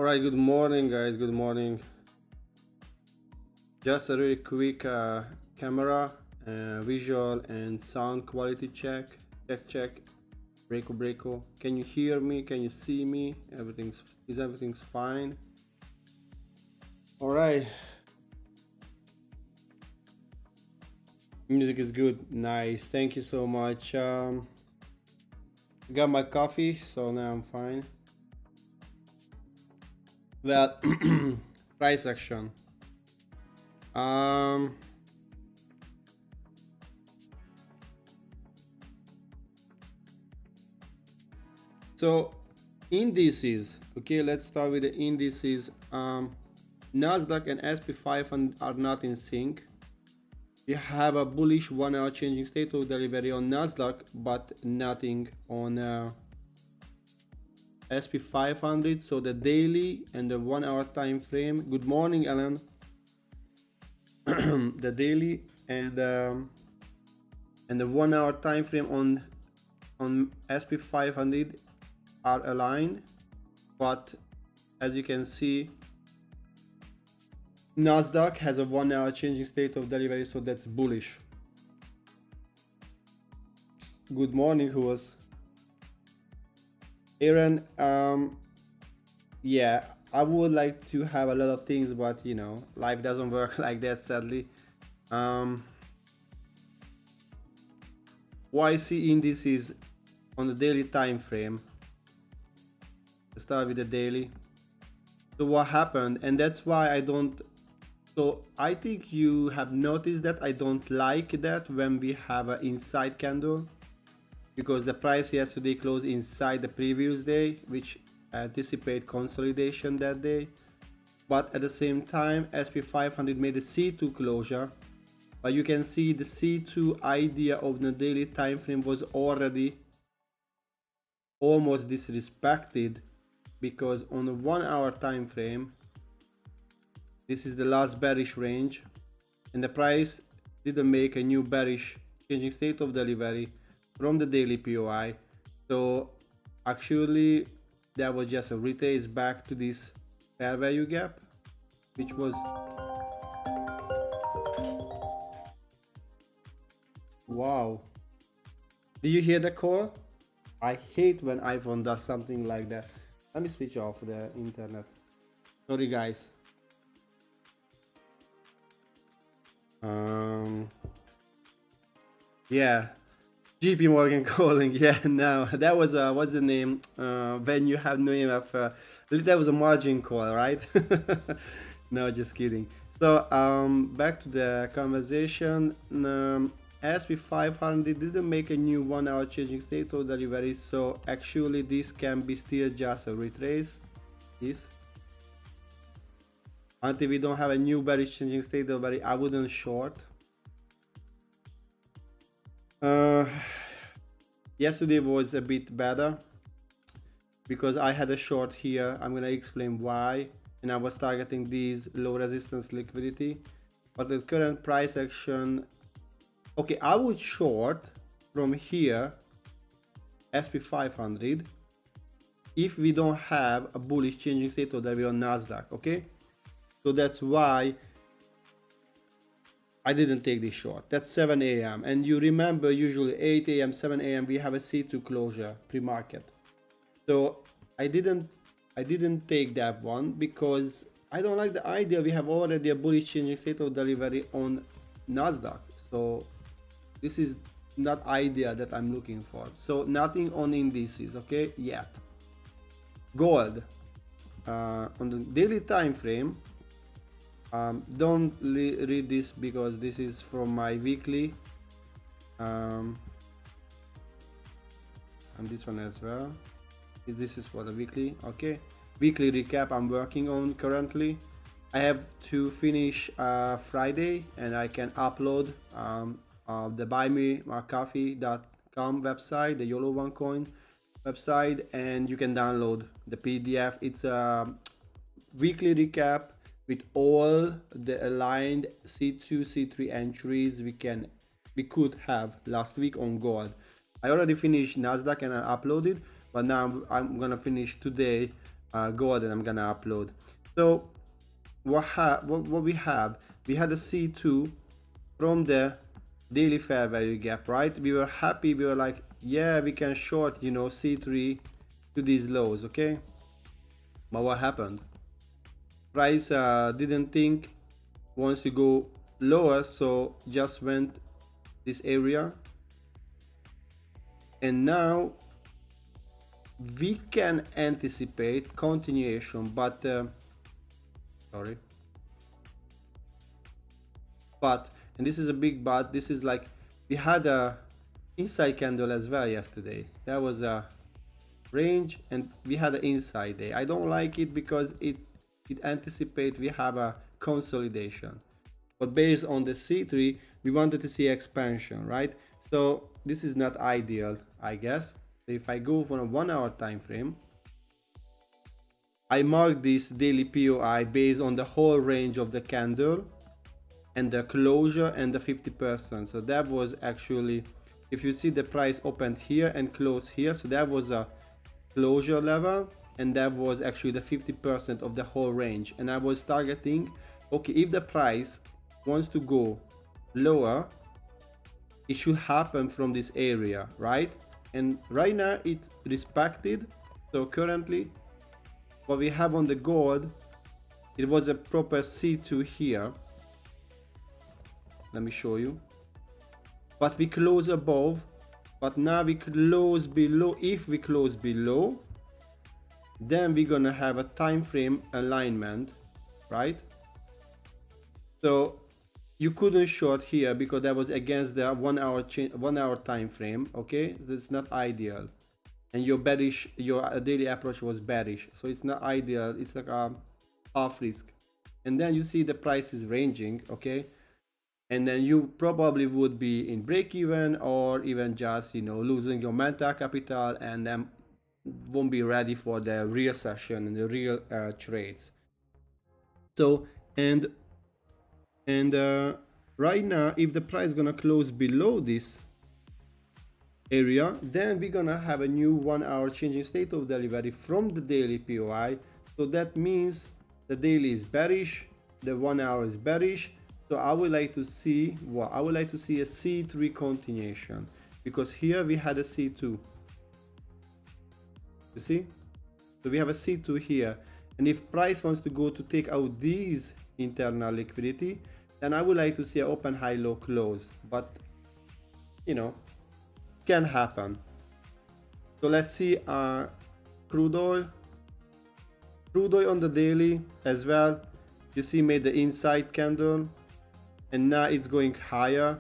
All right, good morning, guys. Good morning. Just a really quick camera, visual, and sound quality check. Check. Breako. Can you hear me? Can you see me? Everything's fine. All right. Music is good. Nice. Thank you so much. Got my coffee, so now I'm fine. Well, price action. So indices. Okay, let's start with the indices. Nasdaq and SP 500 are not in sync. We have a bullish 1 hour changing state of delivery on Nasdaq, but nothing on SP 500. So the daily and the 1 hour time frame. Good morning, Alan. The daily and the 1 hour time frame on SP 500 are aligned, but as you can see, Nasdaq has a 1 hour changing state of delivery, so that's bullish. Good morning, who was Aaron? Yeah, I would like to have a lot of things, but you know, life doesn't work like that, sadly. YC indices on the daily time frame. Let's start with the daily. So what happened, and that's why I don't. So I think you have noticed that I don't like that when we have an inside candle, because the price yesterday closed inside the previous day, which anticipate consolidation that day. But at the same time, SP 500 made a C2 closure, but you can see the C2 idea of the daily time frame was already almost disrespected, because on the 1 hour time frame, this is the last bearish range, and the price didn't make a new bearish changing state of delivery from the daily POI. So actually that was just a retrace back to this fair value gap, which was wow. Do you hear the call? I hate when iPhone does something like that. Let me switch off the internet. Sorry guys. Yeah, JP Morgan calling. Yeah, no, that was what's the name? When you have no name of that was a margin call, right? No, just kidding. So back to the conversation. SP 500 didn't make a new 1 hour changing state of delivery, so actually this can be still just a retrace. This until we don't have a new bearish changing state of delivery, I wouldn't short. Yesterday was a bit better because I had a short here. I'm gonna explain why, and I was targeting these low resistance liquidity, but the current price action, okay, I would short from here SP 500 if we don't have a bullish changing state of delivery on Nasdaq. Okay, so that's why I didn't take this short. That's 7 a.m. and you remember usually 8 a.m. 7 a.m. we have a C2 closure pre-market. So I didn't take that one because I don't like the idea we have already a bullish changing state of delivery on Nasdaq. So this is not idea that I'm looking for. So nothing on indices, okay, yet. Gold on the daily time frame. Don't read this because this is from my weekly, and this one as well. This is for the weekly. Okay, weekly recap I'm working on currently. I have to finish Friday, and I can upload the buymeacoffee.com website, the Yolovancoin website, and you can download the PDF. It's a weekly recap with all the aligned C2, C3 entries we could have last week on gold. I already finished Nasdaq and I uploaded, but now I'm gonna finish today gold that I'm gonna upload. So what we have, we had a C2 from the daily fair value gap, right? We were happy, we were like, yeah, we can short, you know, C3 to these lows, okay? But what happened? Price didn't think wants to go lower, so just went this area, and now we can anticipate continuation, but sorry, but, and this is a big but, this is like, we had a inside candle as well yesterday. That was a range and we had an inside day. I don't like it because it anticipates we have a consolidation, but based on the C3 we wanted to see expansion, right? So this is not ideal, I guess. If I go for a 1 hour time frame, I mark this daily POI based on the whole range of the candle and the closure and the 50%. So that was actually, if you see the price opened here and closed here, so that was a closure level, and that was actually the 50% of the whole range. And I was targeting, okay, if the price wants to go lower, it should happen from this area, right? And right now it's respected. So currently what we have on the gold, it was a proper C2 here. Let me show you. But we close above, but now we close below. If we close below, then we're gonna have a time frame alignment, right? So you couldn't short here because that was against the 1 hour time frame, okay? That's not ideal. And your bearish, your daily approach was bearish, so it's not ideal. It's like a half risk. And then you see the price is ranging, okay? And then you probably would be in break even, or even just, you know, losing your mental capital, and then won't be ready for the real session and the real trades. So and right now, if the price is gonna close below this area, then we're gonna have a new 1 hour changing state of delivery from the daily POI. So that means the daily is bearish, the 1 hour is bearish. So I would like to see what, I would like to see a C3 continuation, because here we had a C2. You see? So we have a C2 here, and if price wants to go to take out these internal liquidity, then I would like to see an open high low close, but you know, can happen. So let's see crude oil on the daily as well. You see, made the inside candle, and now it's going higher.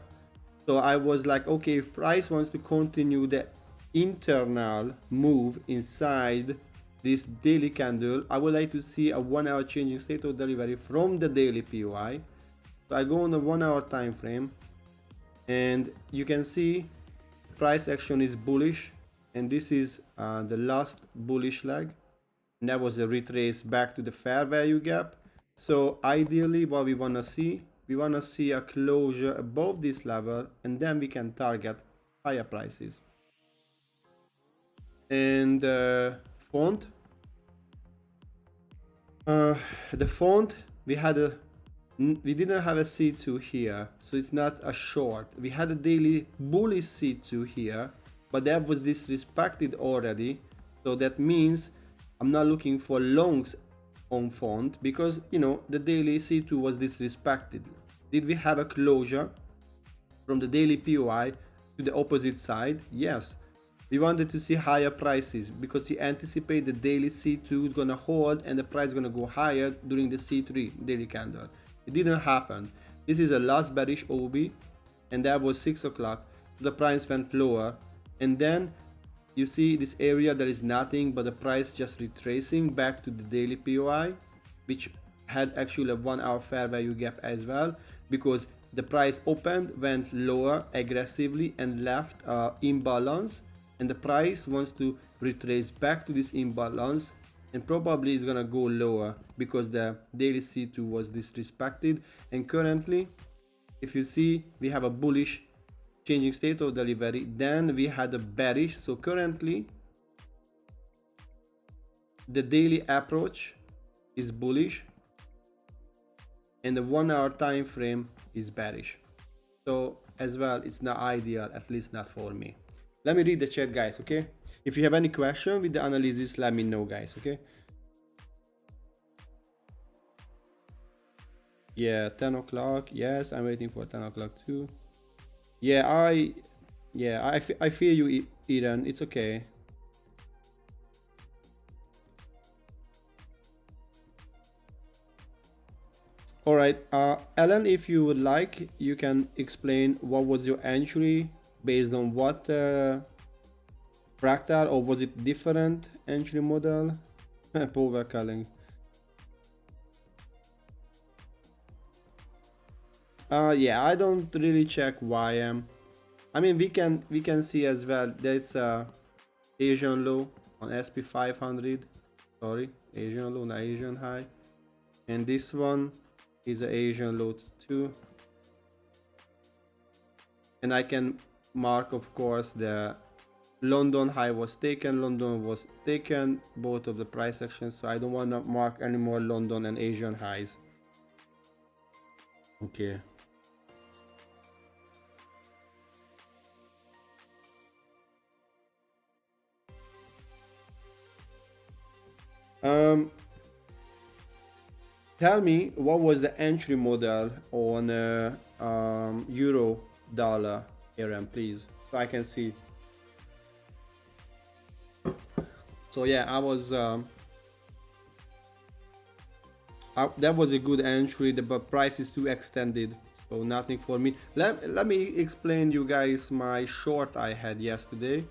So I was like, okay, if price wants to continue the internal move inside this daily candle, I would like to see a 1 hour changing state of delivery from the daily POI. So I go on the 1 hour time frame, and you can see price action is bullish, and this is the last bullish leg, and that was a retrace back to the fair value gap. So ideally what we want to see, we want to see a closure above this level, and then we can target higher prices. And font, the font, we didn't have a C2 here, so it's not a short. We had a daily bullish C2 here, but that was disrespected already. So that means I'm not looking for longs on font, because you know the daily C2 was disrespected. Did we have a closure from the daily POI to the opposite side? Yes. We wanted to see higher prices because we anticipate the daily C2 is gonna hold and the price is gonna go higher during the C3 daily candle. It didn't happen. This is a last bearish OB, and that was 6 o'clock. So the price went lower, and then you see this area, there is nothing but the price just retracing back to the daily POI, which had actually a 1 hour fair value gap as well, because the price opened, went lower aggressively and left imbalance, and the price wants to retrace back to this imbalance, and probably is gonna go lower because the daily C2 was disrespected. And currently, if you see, we have a bullish changing state of delivery, then we had a bearish. So currently the daily approach is bullish and the 1 hour time frame is bearish. So as well, it's not ideal, at least not for me. Let me read the chat, guys, okay? If you have any question with the analysis, let me know, guys, okay? Yeah, 10 o'clock. Yes, I'm waiting for 10 o'clock too. Yeah, I feel you, Eden. It's okay. All right, Ellen, if you would like, you can explain what was your entry based on what fractal, or was it different entry model? Power calling. Yeah, I don't really check YM. I mean, we can see as well that's Asian low on SP 500. Sorry, Asian low, not Asian high. And this one is an Asian low too. And I can mark, of course, the London high was taken, London was taken, both of the price actions. So I don't want to mark any more London and Asian highs. Okay. Tell me what was the entry model on euro dollar RM, please, so I can see. So yeah, I was that was a good entry, but price is too extended, so nothing for me. Let me explain you guys my short I had yesterday.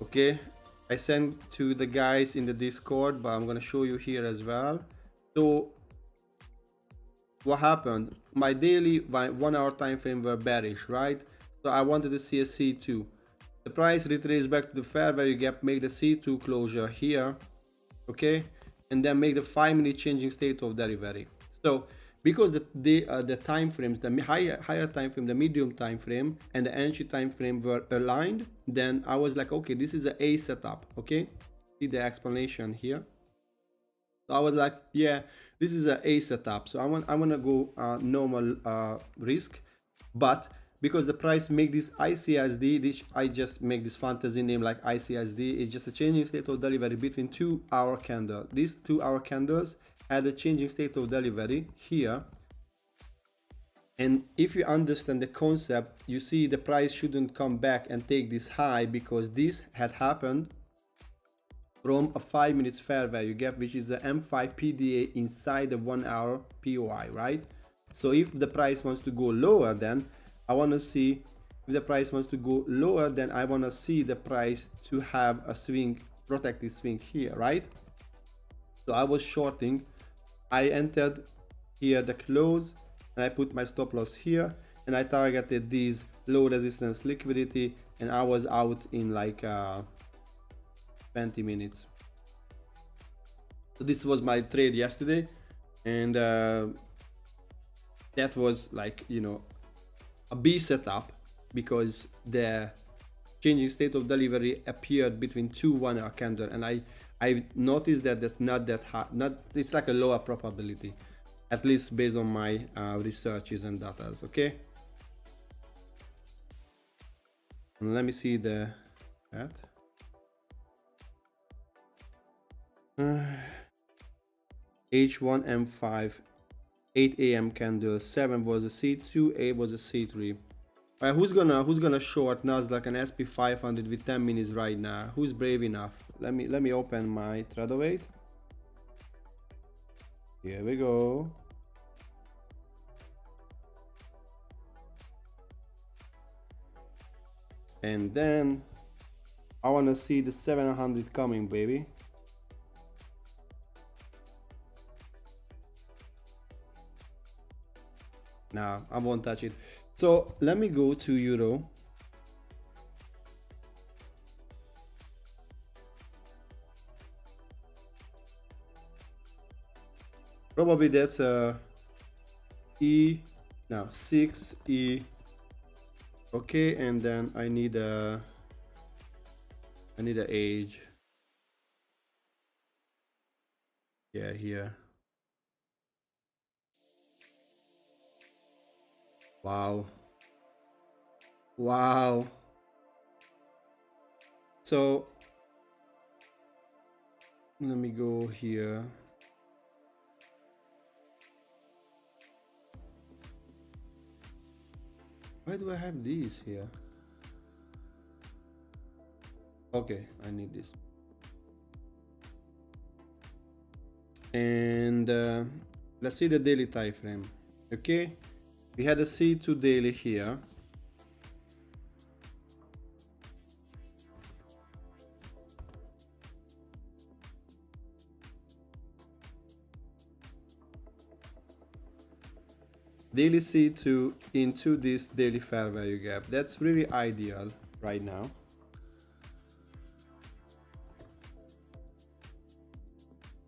Okay, I sent to the guys in the Discord, but I'm gonna show you here as well. So what happened? My daily 1 hour time frame were bearish, right? So I wanted to see a C2. The price retraced back to the fair value gap, make the C2 closure here, okay, and then make the 5-minute changing state of delivery. So because the time frames, the higher time frame, the medium time frame, and the entry time frame were aligned, then I was like, okay, this is an A setup. Okay, see the explanation here. So I was like, yeah, this is an A setup. So I want to go normal risk, but because the price make this ICSD, this I just make this fantasy name like ICSD. It's just a changing state of delivery between 2 hour candle. These 2 hour candles had a changing state of delivery here. And if you understand the concept, you see the price shouldn't come back and take this high, because this had happened from a 5 minutes fair value gap, which is the M5 PDA inside the 1 hour POI, right? So if the price wants to go lower, then I want to see, if the price wants to go lower, then I want to see the price to have a swing, protective swing here, right? So I was shorting. I entered here the close, and I put my stop loss here, and I targeted these low resistance liquidity, and I was out in like 20 minutes. So this was my trade yesterday, and that was like, you know, a B setup, because the changing state of delivery appeared between 2 1 hour candle, and I noticed that that's not that high, it's like a lower probability, at least based on my researches and data. Okay, and let me see the chat. H1 M5 8 a.m. candle, 7 was a C2, 8 was a C3. Alright, who's gonna short Nasdaq and SP 500 with 10 minutes right now? Who's brave enough? Let me open my Tradeovate. Here we go. And then I wanna see the 700 coming, baby. Nah, I won't touch it. So let me go to Euro. Probably that's a E, now 6E. Okay, and then I need a age. Yeah, here. Wow. Wow. So let me go here. Why do I have these here? Okay, I need this. And let's see the daily time frame. Okay, we had a C2 daily here. Daily C2 into this daily fair value gap. That's really ideal right now.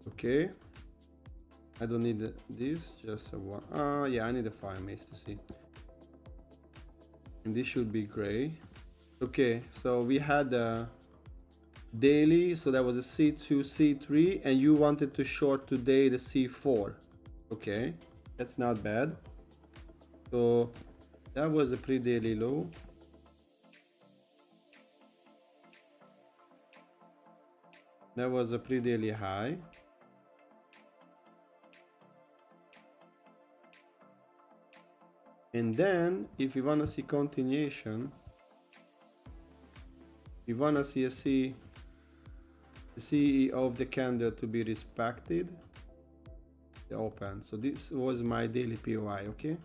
Okay, I don't need this, just a one. Yeah, I need a fire mace to see. And this should be gray. Okay, so we had a daily, so that was a C2, C3, and you wanted to short today the C4. Okay, that's not bad. So that was a pre-daily low. That was a pre-daily high. And then if you want to see continuation, you want to see the CE of the candle to be respected, the open. So this was my daily POI. Okay,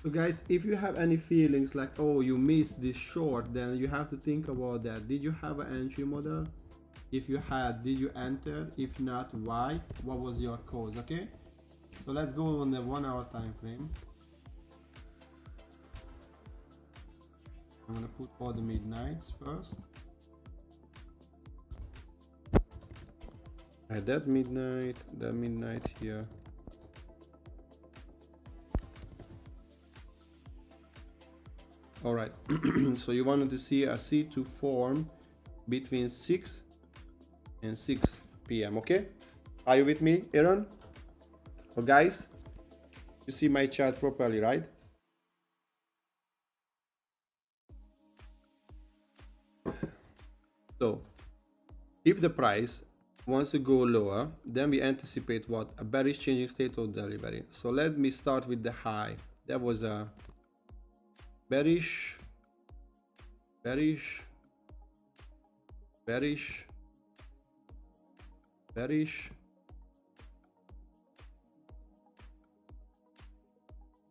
so guys, if you have any feelings like, oh, you missed this short, then you have to think about that. Did you have an entry model? If you had, did you enter? If not, why? What was your cause? Okay, so let's go on the 1 hour time frame. I'm gonna put all the midnights first. At that midnight here. All right, so you wanted to see a C2 form between 6 and 6 p.m. Okay, are you with me, Aaron? Well, guys, you see my chart properly, right? So if the price wants to go lower, then we anticipate what? A bearish changing state of delivery. So let me start with the high. That was a bearish, bearish, bearish, bearish.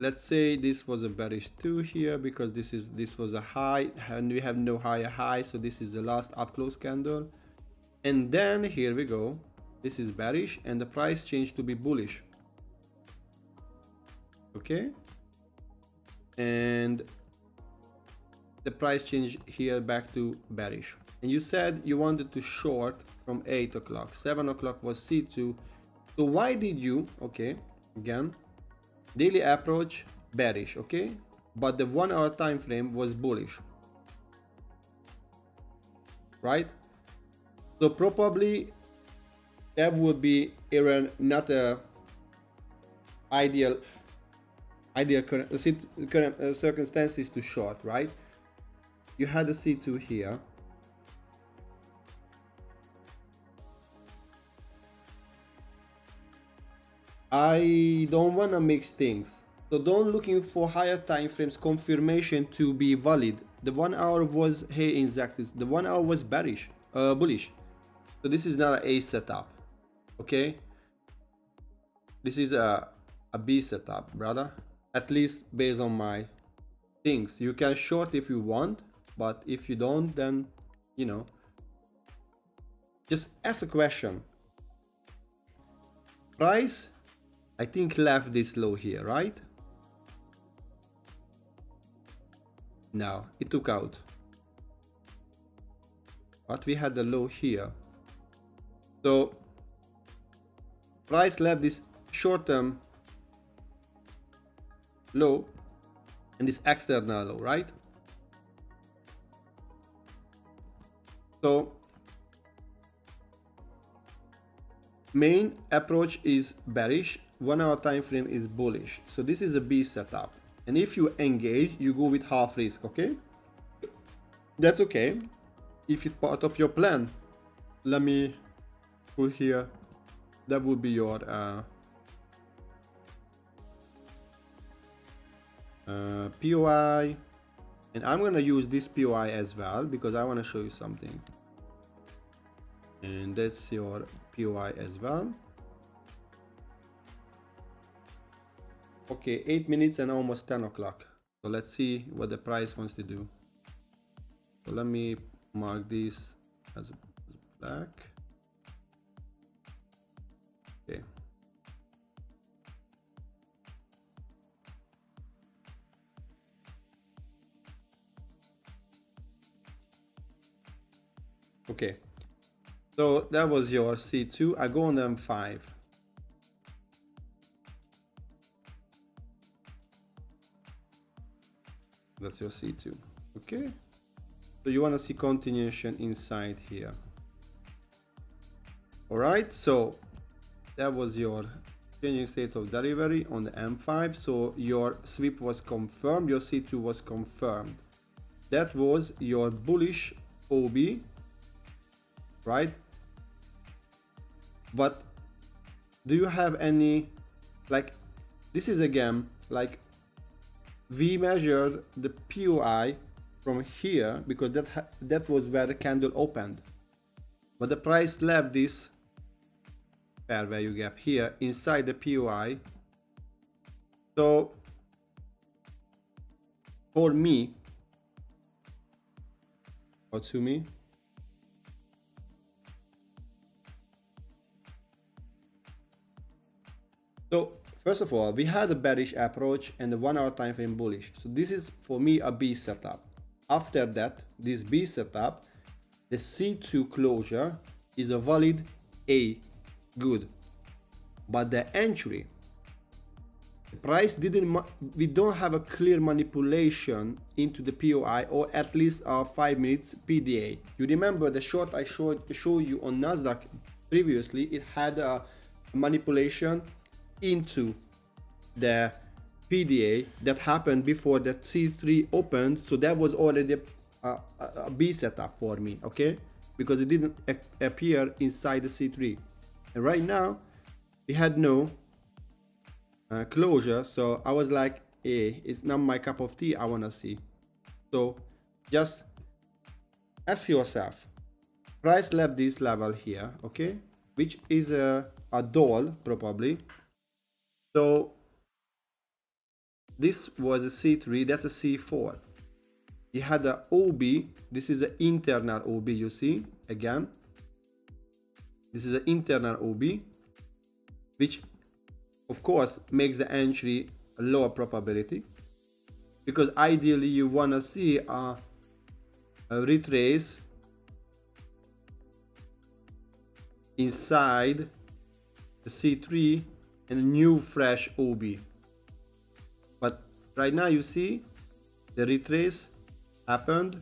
Let's say this was a bearish 2 here, because this was a high and we have no higher high, so this is the last up close candle. And then here we go, this is bearish and the price changed to be bullish. Okay, and the price change here back to bearish. And you said you wanted to short from 8 o'clock, 7 o'clock was C2. So why did you, okay, again, daily approach bearish, okay, but the 1 hour time frame was bullish, right? So probably that would be even not a ideal current circumstances to short, right? You had a C2 here. I don't want to mix things, so don't looking for higher time frames confirmation to be valid. The 1 hour was, hey, exactly, the 1 hour was bearish, bullish. So this is not an A setup, okay? This is a B setup, brother. At least based on my things. You can short if you want, but if you don't, then, you know, just ask a question. Price, I think, left this low here, right? No, it took out. But we had the low here. So price left this short-term low and this external low, right? So main approach is bearish, 1 hour time frame is bullish. So this is a B setup. And if you engage, you go with half risk, okay? That's okay if it's part of your plan. Let me put here, that would be your POI, and I'm gonna use this POI as well because I want to show you something. And that's your POI as well. Okay, 8 minutes and almost 10 o'clock. So let's see what the price wants to do. So let me mark this as black. Okay. Okay. So that was your C2. I go on M5. That's your C2. Okay. So you want to see continuation inside here. All right. So that was your changing state of delivery on the M5. So your sweep was confirmed. Your C2 was confirmed. That was your bullish OB, right? But do you have any, like, this is again, like, we measured the POI from here because that was where the candle opened, but the price left this fair value gap here inside the POI. So for me, or to me, so first of all, we had a bearish approach and the 1 hour time frame bullish. So this is for me a B setup. After that, this B setup, the C2 closure is a valid A, good. But the entry, the price didn't, we don't have a clear manipulation into the POI, or at least our 5 minutes PDA. You remember the short I showed you on Nasdaq previously, it had a manipulation into the PDA that happened before the C3 opened. So that was already a B setup for me, okay, because it didn't appear inside the C3. And right now we had no closure, so I was like, hey, it's not my cup of tea. I want to see. So just ask yourself, price left this level here, okay, which is a doll probably. So this was a C3, that's a C4. You had a OB, this is an internal OB, you see, again. This is an internal OB, which of course makes the entry a lower probability, because ideally you want to see a retrace inside the C3 and a new fresh OB. But right now you see the retrace happened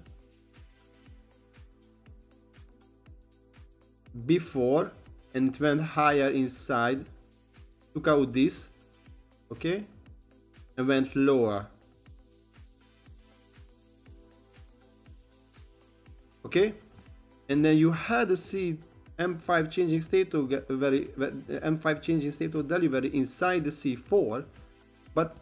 before and it went higher inside, took out this, okay, and went lower, okay, and then you had to see M5 changing state of M5 changing state of delivery inside the C4. But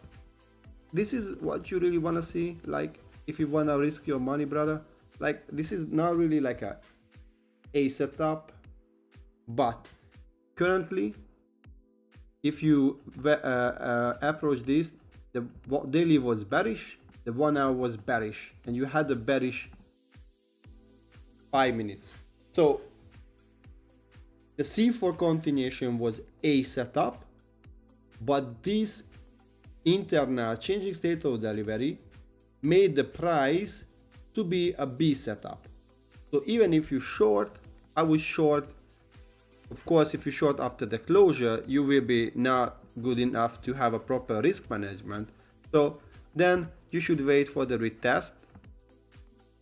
this is what you really want to see, like, if you want to risk your money, brother. Like, this is not really like a setup, but currently if you approach this, the daily was bearish, the 1 hour was bearish, and you had a bearish 5 minutes. So the C4 continuation was a setup, but this internal changing state of delivery made the price to be a B setup. So even if you short, I would short. Of course, if you short after the closure, you will be not good enough to have a proper risk management. So then you should wait for the retest.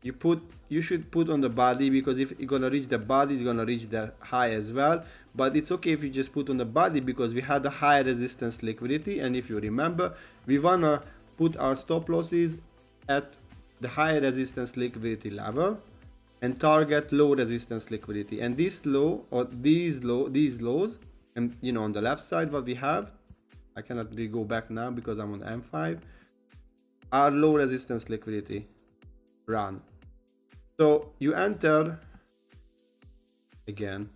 You should put on the body, because if you're gonna reach the body, it's gonna reach the high as well. But it's okay if you just put on the body, because we had a high resistance liquidity, and if you remember, we wanna put our stop losses at the high resistance liquidity level and target low resistance liquidity. And this low, or these lows, and you know, on the left side what we have, I cannot really go back now because I'm on M5, are low resistance liquidity run. So you enter again.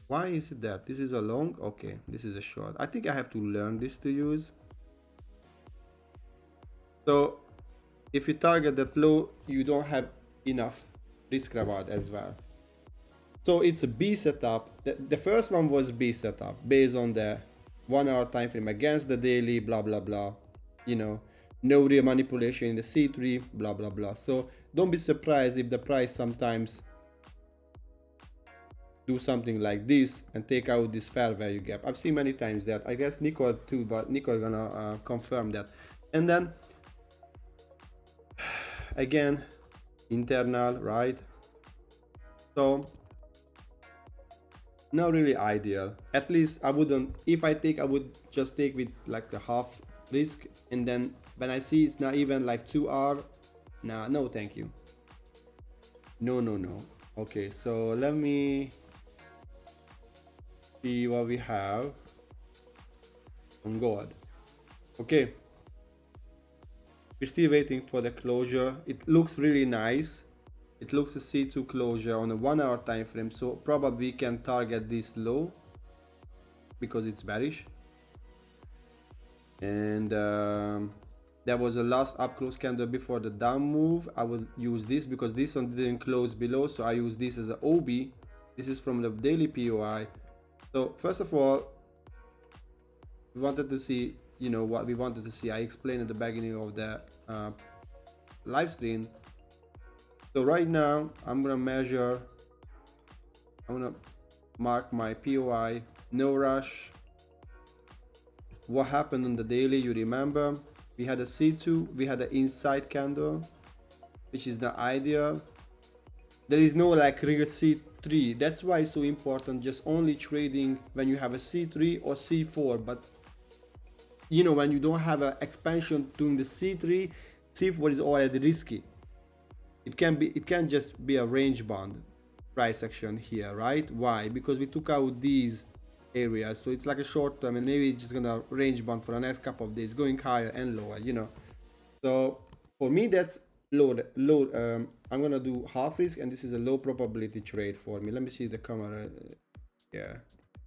Why is it that this is a long? Okay, this is a short. I think I have to learn this to use. So if you target that low, you don't have enough risk reward as well. So it's a B setup. The first one was B setup based on the 1 hour time frame against the daily, blah blah blah, you know, no real manipulation in the C3, blah blah blah. So don't be surprised if the price sometimes do something like this and take out this fair value gap. I've seen many times that. I guess Nicole too, but Nicole gonna confirm that. And then again, internal, right? So not really ideal. At least I wouldn't, if I take, I would just take with like the half risk, and then when I see it's not even like 2 hour, nah, no thank you. No. Okay, so let me see what we have on gold. Okay, we're still waiting for the closure. It looks really nice. It looks a C2 closure on a 1 hour time frame, so probably we can target this low because it's bearish. And there was a last up close candle before the down move. I will use this because this one didn't close below, so I use this as an OB. This is from the daily POI. So first of all, we wanted to see, you know, what we wanted to see. I explained at the beginning of the live stream. So right now I'm gonna measure, I'm gonna mark my POI, no rush. What happened on the daily, you remember, we had a C2, we had an inside candle, which is not ideal. There is no like real C3. That's why it's so important just only trading when you have a C3 or C4. But you know, when you don't have an expansion doing the C3, C4 is already risky. It can just be a range bound price action here, right? Why? Because we took out these areas, so it's like a short term, and maybe it's just gonna range bound for the next couple of days, going higher and lower, you know. So for me, that's low. I'm gonna do half risk, and this is a low probability trade for me. Let me see the camera. Yeah,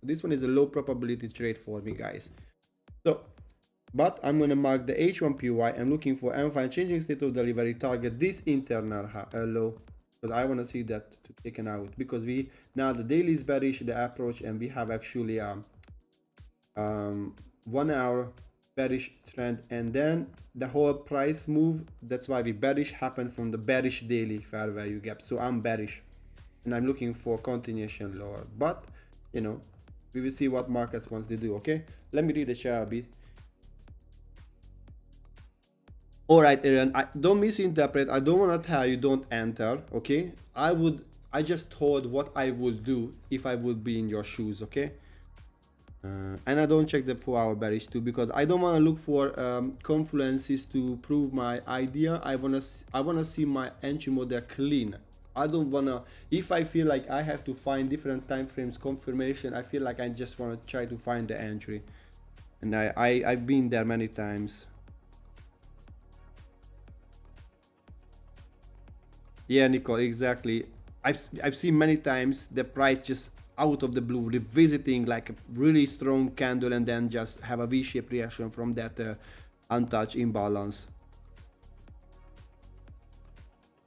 this one is a low probability trade for me, guys. So, but I'm going to mark the H1 PY. I'm looking for M5 changing state of delivery, target this internal low, because I want to see that taken out, because we now the daily is bearish, the approach, and we have actually 1 hour bearish trend, and then the whole price move. That's why we bearish happened from the bearish daily fair value gap. So I'm bearish and I'm looking for continuation lower, but you know, we will see what markets wants to do. Okay, let me read the chart a bit. All right, Aaron, I don't misinterpret. I don't want to tell you don't enter. Okay, I just told what I would do if I would be in your shoes. Okay, and I don't check the 4 hour bearish too, because I don't want to look for confluences to prove my idea. I wanna see my entry model clean. I don't wanna, if I feel like I have to find different time frames confirmation, I feel like I just want to try to find the entry, and I've been there many times. Yeah, Nicole, exactly. I've seen many times the price just out of the blue revisiting like a really strong candle, and then just have a V-shaped reaction from that untouched imbalance.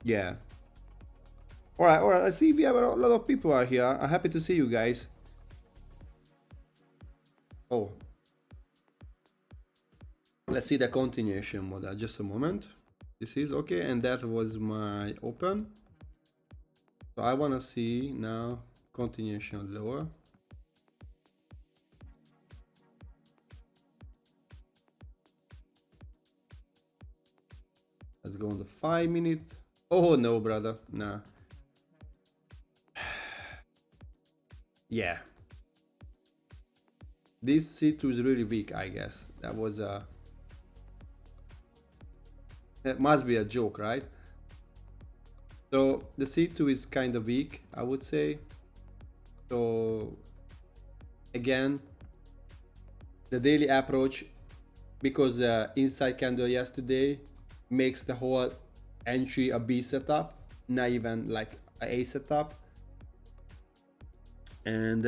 Yeah. All right. I see we have a lot of people are here. I'm happy to see you guys. Oh, let's see the continuation model. Just a moment. This is okay, and that was my open. So I want to see now continuation lower. go on the 5-minute. Oh no, brother, nah. Yeah, this C2 is really weak, I guess. That was a, that must be a joke, right? So the C2 is kind of weak, I would say. So again, the daily approach, because the inside candle yesterday makes the whole entry a B setup, not even like a setup. And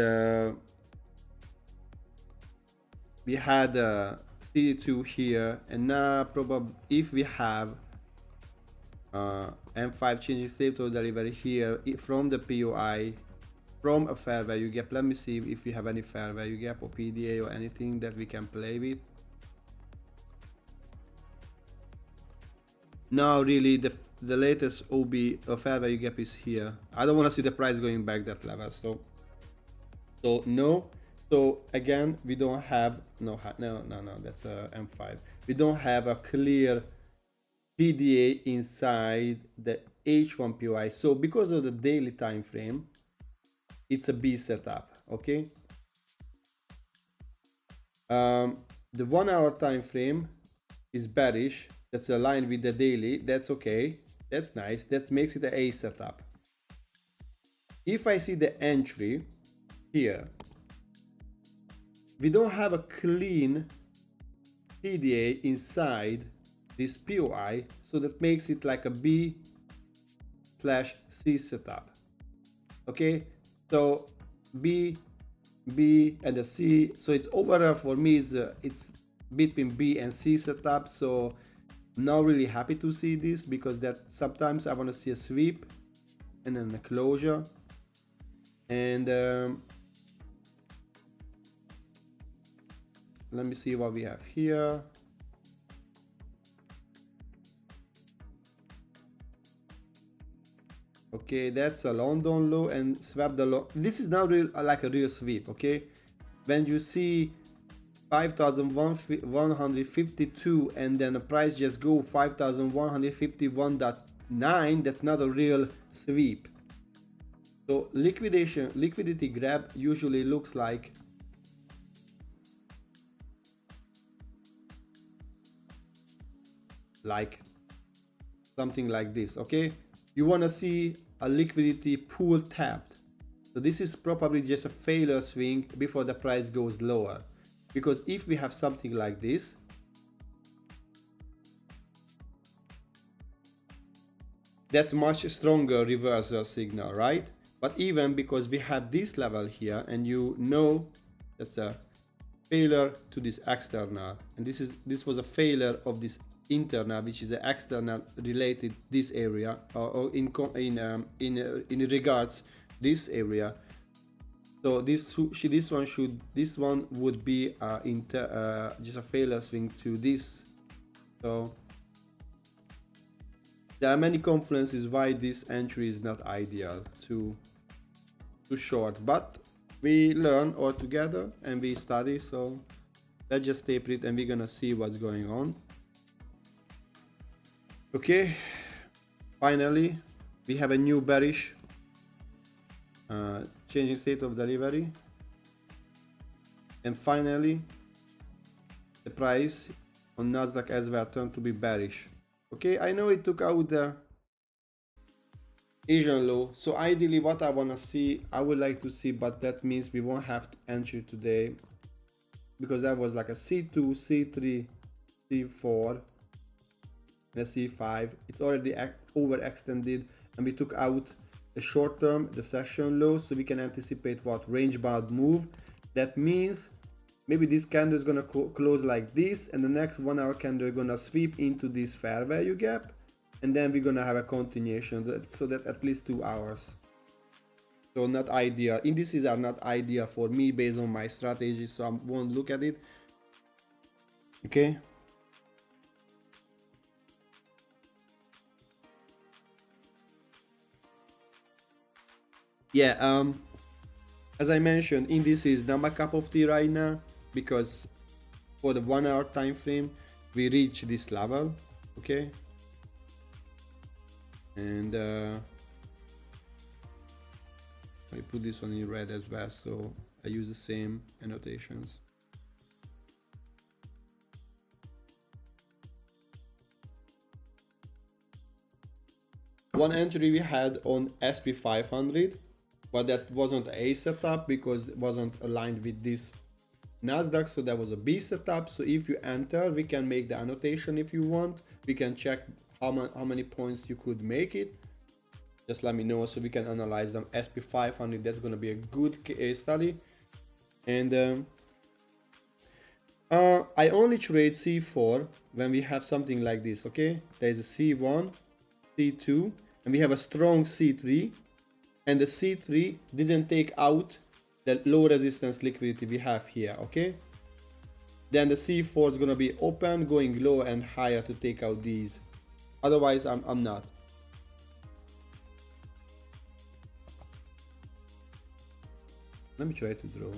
we had C2 here, and now probably if we have M5 changing state of delivery here from the POI, from a fair value gap. Let me see if we have any fair value gap or PDA or anything that we can play with. Now really the latest OB fair value gap is here. I don't want to see the price going back that level, so no. So again, we don't have no, that's a M5. We don't have a clear PDA inside the H1 POI. So because of the daily time frame, it's a B setup. Okay. The 1 hour time frame is bearish. That's aligned with the daily. That's okay. That's nice. That makes it an A setup. If I see the entry here, we don't have a clean PDA inside this POI, so that makes it like a B/C setup. Okay, so B and the C, so it's overall for me it's between B and C setup. So not really happy to see this, because that sometimes I want to see a sweep and then a closure. And let me see what we have here. Okay, that's a London low and swap the low. This is now real, like a real sweep. Okay, when you see 5,152 and then the price just go 5,151.9, that's not a real sweep. So liquidity grab usually looks like something like this. Okay, you want to see a liquidity pool tapped. So this is probably just a failure swing before the price goes lower, because if we have something like this, that's much stronger reversal signal, right? But even because we have this level here, and you know that's a failure to this external, and this was a failure of this internal, which is an external related this area, or in regards this area. So this one would be just a failure swing to this. So there are many confluences why this entry is not ideal to short, but we learn all together and we study. So let's just taper it and we're gonna see what's going on. Okay, finally we have a new bearish changing state of delivery, and finally the price on Nasdaq as well turned to be bearish. Okay, I know it took out the Asian low, so ideally what I want to see, I would like to see, but that means we won't have to enter today, because that was like a C2, C3, C4 and a C5. It's already overextended, and we took out the short term, the session low, so we can anticipate what range bound move. That means maybe this candle is gonna close like this, and the next 1 hour candle is gonna sweep into this fair value gap, and then we're gonna have a continuation, so that at least 2 hours. So not ideal. Indices are not ideal for me based on my strategy, so I won't look at it. Okay. Yeah, as I mentioned, indices is not my cup of tea right now, because for the 1 hour time frame we reach this level. Okay, And I put this one in red as well, so I use the same annotations. One entry we had on SP500, but that wasn't a setup because it wasn't aligned with this Nasdaq, so that was a B setup. So if you enter, we can make the annotation if you want. We can check how many points you could make it. Just let me know so we can analyze them. SP500, that's going to be a good case study. And I only trade C4 when we have something like this, okay? There's a C1, C2, and we have a strong C3, and the C3 didn't take out the low resistance liquidity we have here, okay? Then the C4 is gonna be open, going low and higher to take out these. Otherwise, I'm not. Let me try to draw.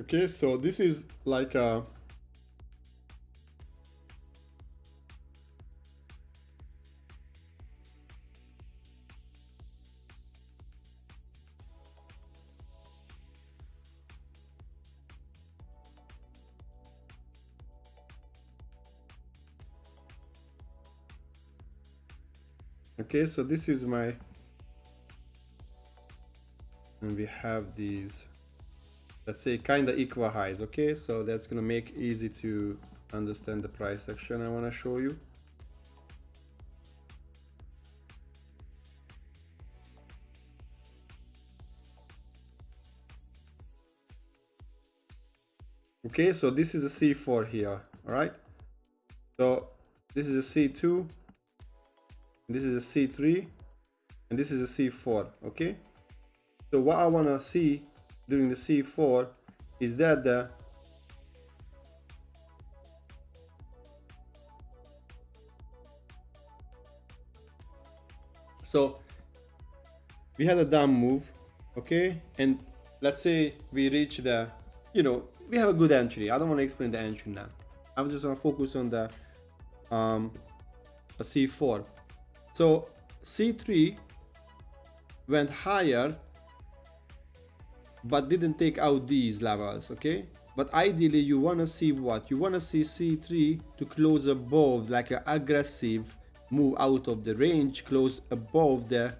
Okay, so this is like a okay, so this is my, and we have these, let's say, kind of equal highs. Okay, so that's gonna make easy to understand the price action I want to show you. Okay, so this is a C4 here, all right? So this is a C2, this is a C3, and this is a C4, okay? So what I want to see during the C4 is that so we had a down move, okay? And let's say we reach the, we have a good entry. I don't want to explain the entry now. I'm just going to focus on the C4. So C3 went higher but didn't take out these levels, okay? But ideally you want to see what? You want to see C3 to close above, like an aggressive move out of the range, close above the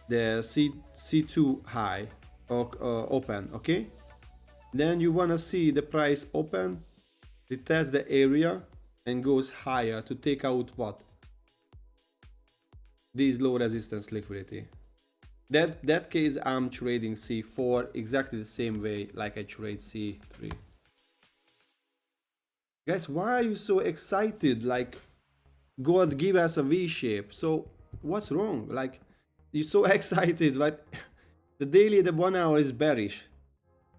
C2 high or open, okay? Then you want to see the price open, retest the area and goes higher to take out what? These low resistance liquidity. That case I'm trading C4 exactly the same way like I trade C3. Guys, why are you so excited? Like, God give us a V shape. So what's wrong? Like, you're so excited, but the daily, the 1 hour is bearish.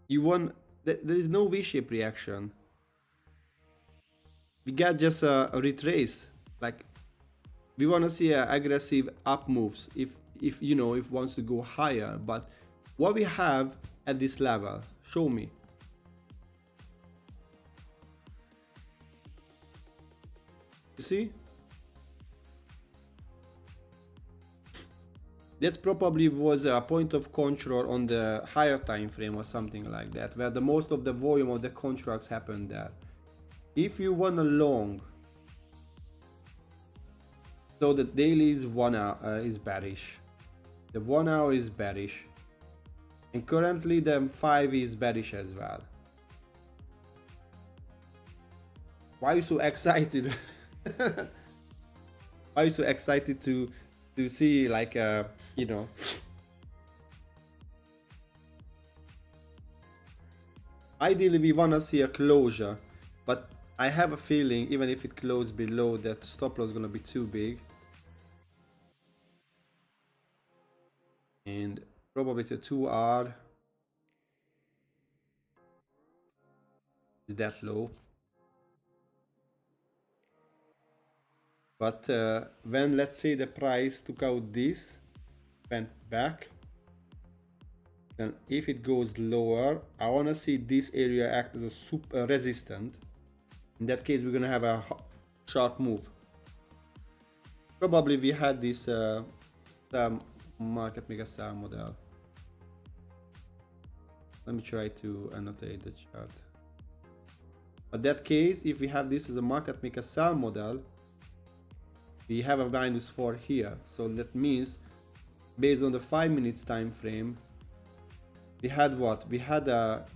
You want, there is no V shape reaction. We got just a retrace. Like, we want to see aggressive up moves if wants to go higher. But what we have at this level, show me. You see? That probably was a point of control on the higher time frame or something like that, where the most of the volume of the contracts happened there. If you want a long, so the daily is 1 hour is bearish, the 1 hour is bearish, and currently the 5 is bearish as well. Why are you so excited? Why are you so excited to to see like you know, ideally we want to see a closure, but I have a feeling even if it closed below that stop loss is gonna be too big, and probably the 2R is that low. But when let's say the price took out this, went back, then if it goes lower, I want to see this area act as a super resistant. In that case, we're gonna have a sharp move. Probably we had this market mega sell model. Let me try to annotate the chart. In that case, if we have this as a market maker sell model, we have a -4 here. So that means based on the 5 minutes time frame, we had what? We had a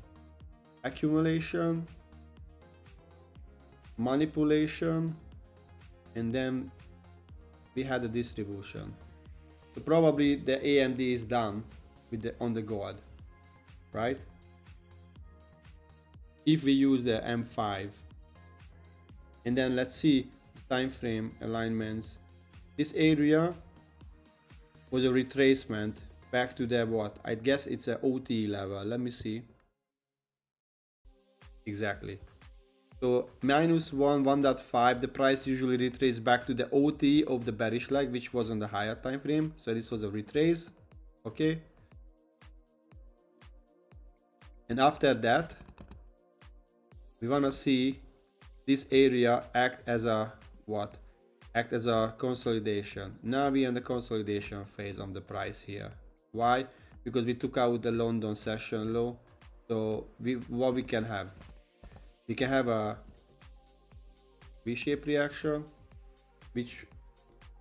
accumulation, manipulation, and then we had a distribution. So probably the AMD is done with the on the gold, right? If we use the M5, and then let's see time frame alignments. This area was a retracement back to the what? I guess it's a OT level. Let me see. Exactly. So -1, 1.5, the price usually retraces back to the OT of the bearish leg, which was on the higher time frame. So this was a retrace. Okay. And after that, we want to see this area act as a what? Act as a consolidation. Now we are in the consolidation phase of the price here. Why? Because we took out the London session low. So what we can have? We can have a V-shaped reaction, which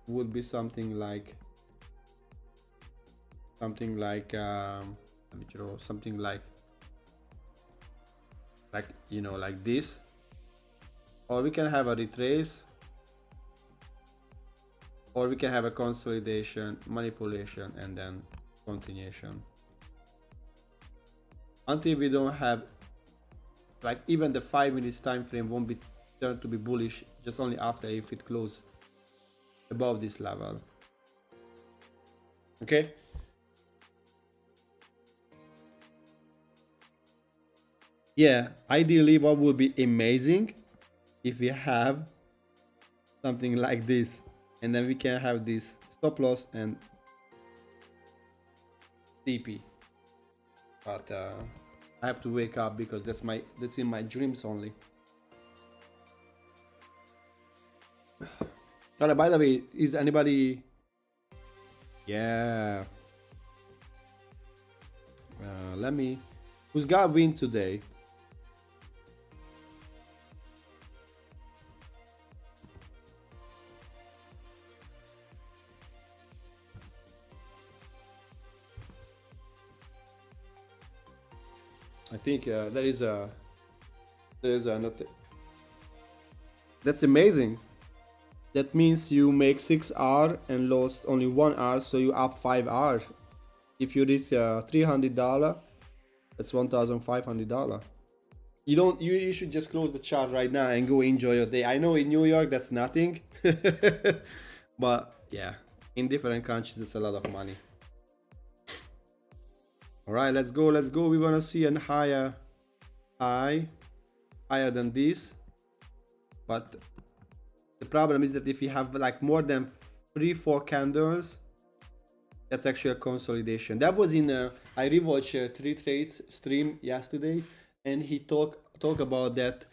would be something like let me draw something like you know, like this, or we can have a retrace, or we can have a consolidation, manipulation, and then continuation until we don't have, like, even the 5 minutes time frame won't be turned to be bullish just only after if it closes above this level. Okay. Yeah, ideally what would be amazing if we have something like this, and then we can have this stop loss and TP. But I have to wake up because that's in my dreams only. By the way, is anybody? Yeah. Let me. Who's got win today? I think there is a not. That's amazing. That means you make 6R and lost only 1R, so you up 5R. If you reach $300, that's $1,500. You should just close the chart right now and go enjoy your day. I know in New York that's nothing, but yeah, in different countries it's a lot of money. All right, let's go. We want to see a higher than this, but the problem is that if you have like more than 3-4 candles, that's actually a consolidation. That was in I rewatched 3 Trades stream yesterday, and he talk about that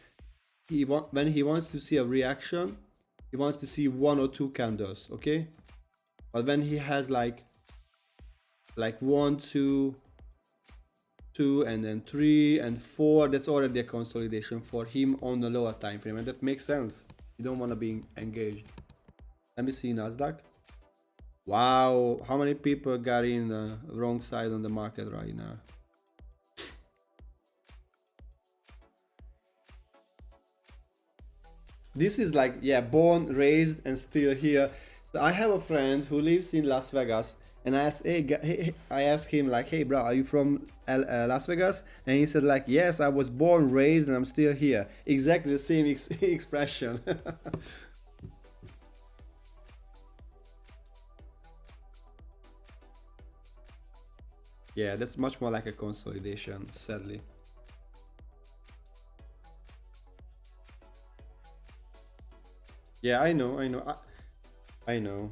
when he wants to see a reaction, he wants to see 1 or 2 candles, okay? But when he has like 1, 2, and then 3 and 4, that's already a consolidation for him on the lower time frame, and that makes sense. You don't want to be engaged. Let me see Nasdaq. Wow, how many people got in the wrong side on the market right now? This is like, yeah, born, raised, and still here. So I have a friend who lives in Las Vegas, and I asked, I asked him like, hey, bro, are you from Las Vegas? And he said like, yes, I was born, raised, and I'm still here. Exactly the same expression. Yeah, that's much more like a consolidation, sadly. Yeah, I know, I know.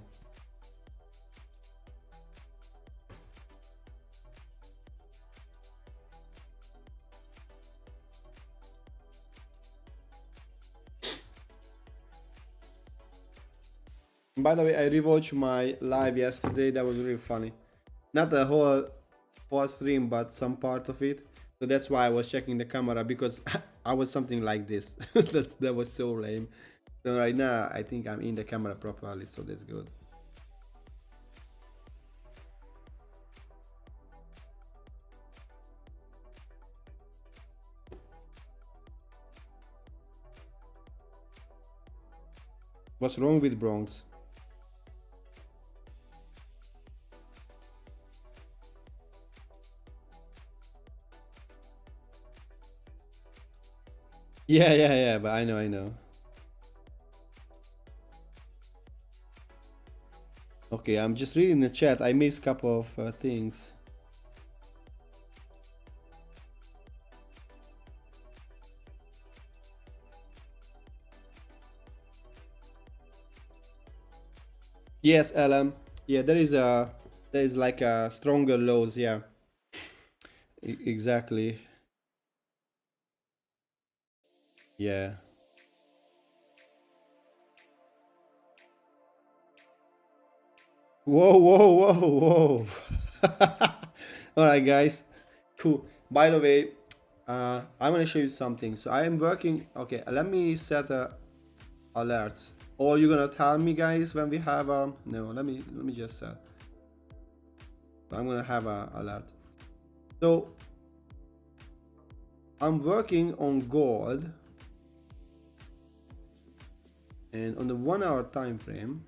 By the way, I rewatched my live yesterday. That was really funny. Not the whole stream, but some part of it. So that's why I was checking the camera, because I was something like this. That was so lame. So right now, I think I'm in the camera properly, so that's good. What's wrong with Bronx? Yeah, but I know. Okay, I'm just reading the chat. I missed a couple of things. Yes, Alan. Yeah, there is like a stronger lows. Yeah, exactly. Yeah. Whoa. All right, guys. Cool. By the way, I'm gonna show you something. So I am working. Okay, let me set alerts. Or you're gonna tell me, guys, when we have no. Let me just set. I'm gonna have a alert. So I'm working on gold, and on the 1 hour time frame,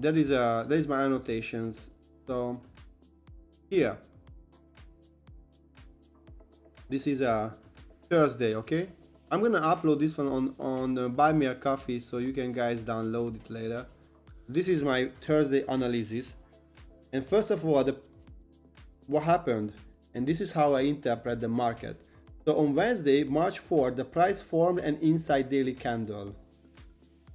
there is my annotations. So here, this is a Thursday. Okay, I'm gonna upload this one on Buy Me a Coffee, so you can guys download it later. This is my Thursday analysis, and first of all, what happened, and this is how I interpret the market. So on Wednesday, March 4th, the price formed an inside daily candle.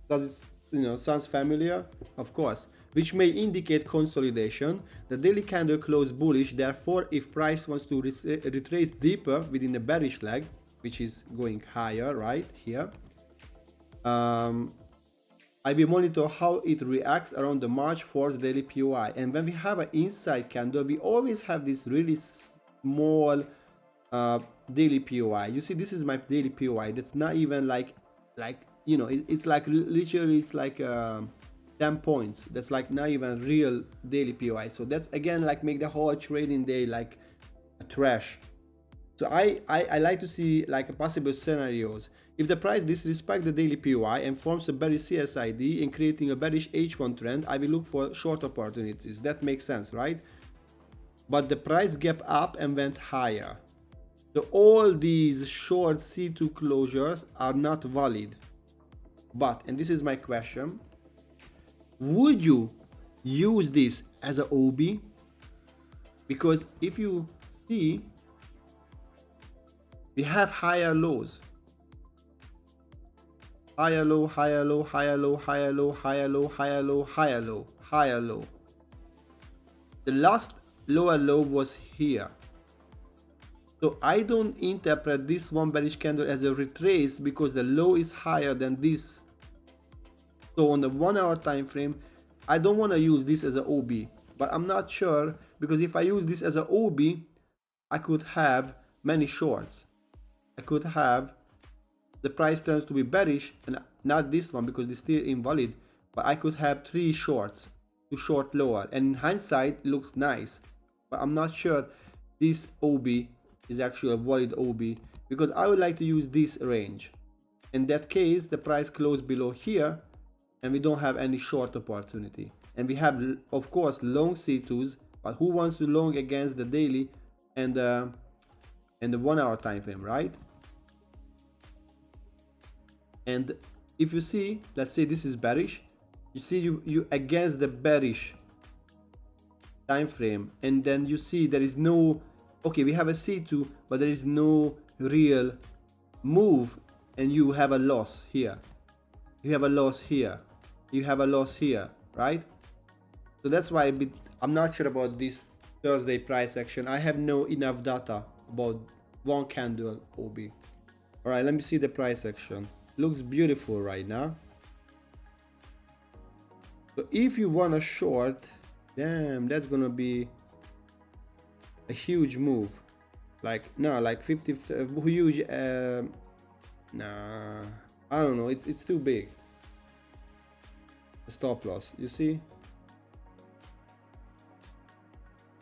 Does it sounds familiar? Of course. Which may indicate consolidation. The daily candle closed bullish, therefore if price wants to retrace deeper within the bearish leg, which is going higher right here, I will monitor how it reacts around the March 4th daily POI. And when we have an inside candle, we always have this really small daily POI. You see, this is my daily POI. That's not even like it's like literally it's like 10 points. That's like not even real daily POI. So that's again like make the whole trading day like a trash. So I like to see like possible scenarios. If the price disrespects the daily POI and forms a bearish CSID and creating a bearish H1 trend, I will look for short opportunities. That makes sense, right? But the price gap up and went higher. So all these short C2 closures are not valid. But, and this is my question, would you use this as an OB? Because if you see, we have higher lows. Higher low, higher low, higher low, higher low, higher low, higher low, higher low, higher low. The last lower low was here. So I don't interpret this one bearish candle as a retrace because the low is higher than this. So on the 1 hour time frame, I don't want to use this as an OB, but I'm not sure, because if I use this as an OB, I could have many shorts. I could have the price turns to be bearish, and not this one because it's still invalid, but I could have 3 shorts to short lower, and in hindsight it looks nice, but I'm not sure this OB is actually a valid OB, because I would like to use this range. In that case, the price closed below here, and we don't have any short opportunity. And we have, of course, long C2s, but who wants to long against the daily and the 1 hour time frame, right? And if you see, let's say this is bearish, you see you against the bearish time frame, and then you see there is no, okay, we have a C2, but there is no real move, and you have a loss here, you have a loss here, you have a loss here, right? So that's why I'm not sure about this Thursday price action. I have no enough data about one candle OB. All right, let me see the price action. Looks beautiful right now. So if you want a short, damn, that's gonna be a huge move. Like, no, like 50, huge, nah, I don't know, it's too big. The stop loss, you see?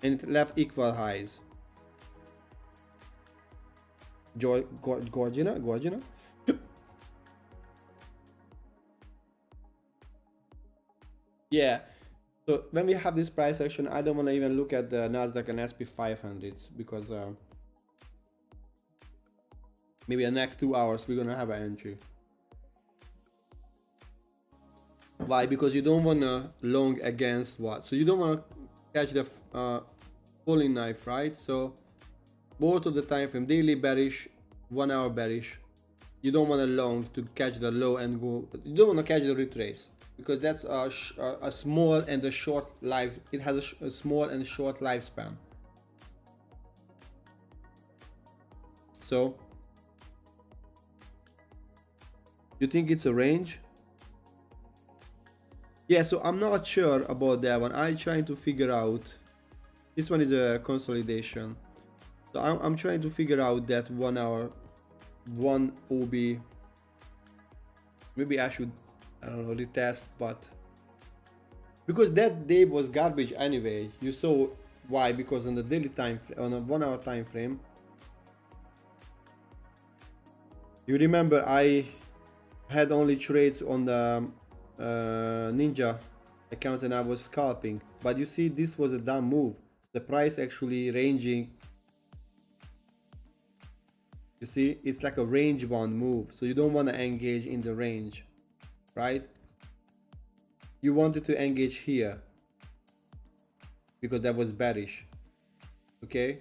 And it left equal highs. Gorgina? Yeah. So when we have this price action, I don't want to even look at the Nasdaq and SP 500s because maybe the next 2 hours we're gonna have an entry. Why? Because you don't want to long against what? So you don't want to catch the falling knife, right? So both of the time frame, daily bearish, 1 hour bearish. You don't want to long to catch the low and go. You don't want to catch the retrace because that's a small and a short life. It has a small and short lifespan. So you think it's a range? Yeah, so I'm not sure about that one. I'm trying to figure out. This one is a consolidation. So I'm trying to figure out that 1 hour, 1 OB. Maybe I should, I don't know, retest, but because that day was garbage anyway. You saw why? Because on the daily time, on a 1 hour time frame, you remember I had only trades on the Ninja account and I was scalping, but you see this was a dumb move. The price actually ranging, you see, it's like a range bound move, so you don't want to engage in the range, right? You wanted to engage here because that was bearish, okay?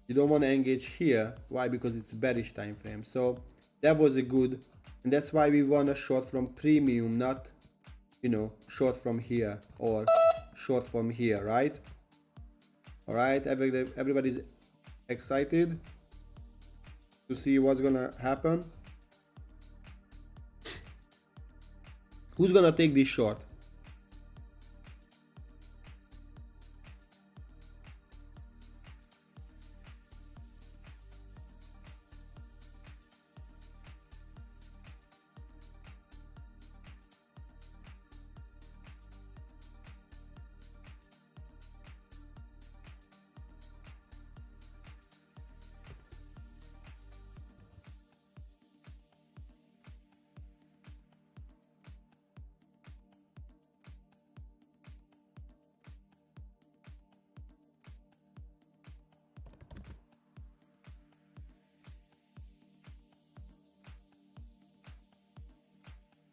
You don't want to engage here. Why? Because it's bearish time frame. So that was a good, and that's why we want a short from premium, not, you know, short from here or short from here, right? All right, everybody's excited to see what's gonna happen. Who's gonna take this short?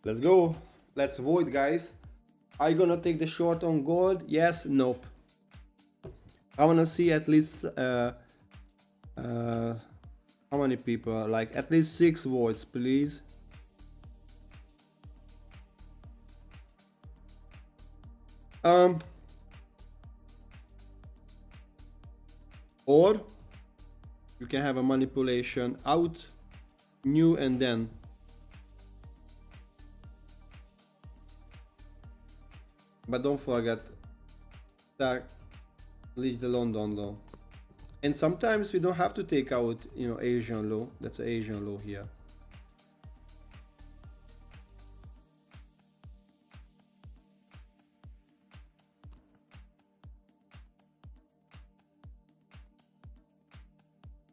Let's go. Let's void, guys. Are you gonna take the short on gold? Yes, nope. I wanna see at least how many people, like at least 6 votes, please. Or you can have a manipulation out, new, and then but don't forget that leaves the London low. And sometimes we don't have to take out, you know, Asian low. That's an Asian low here.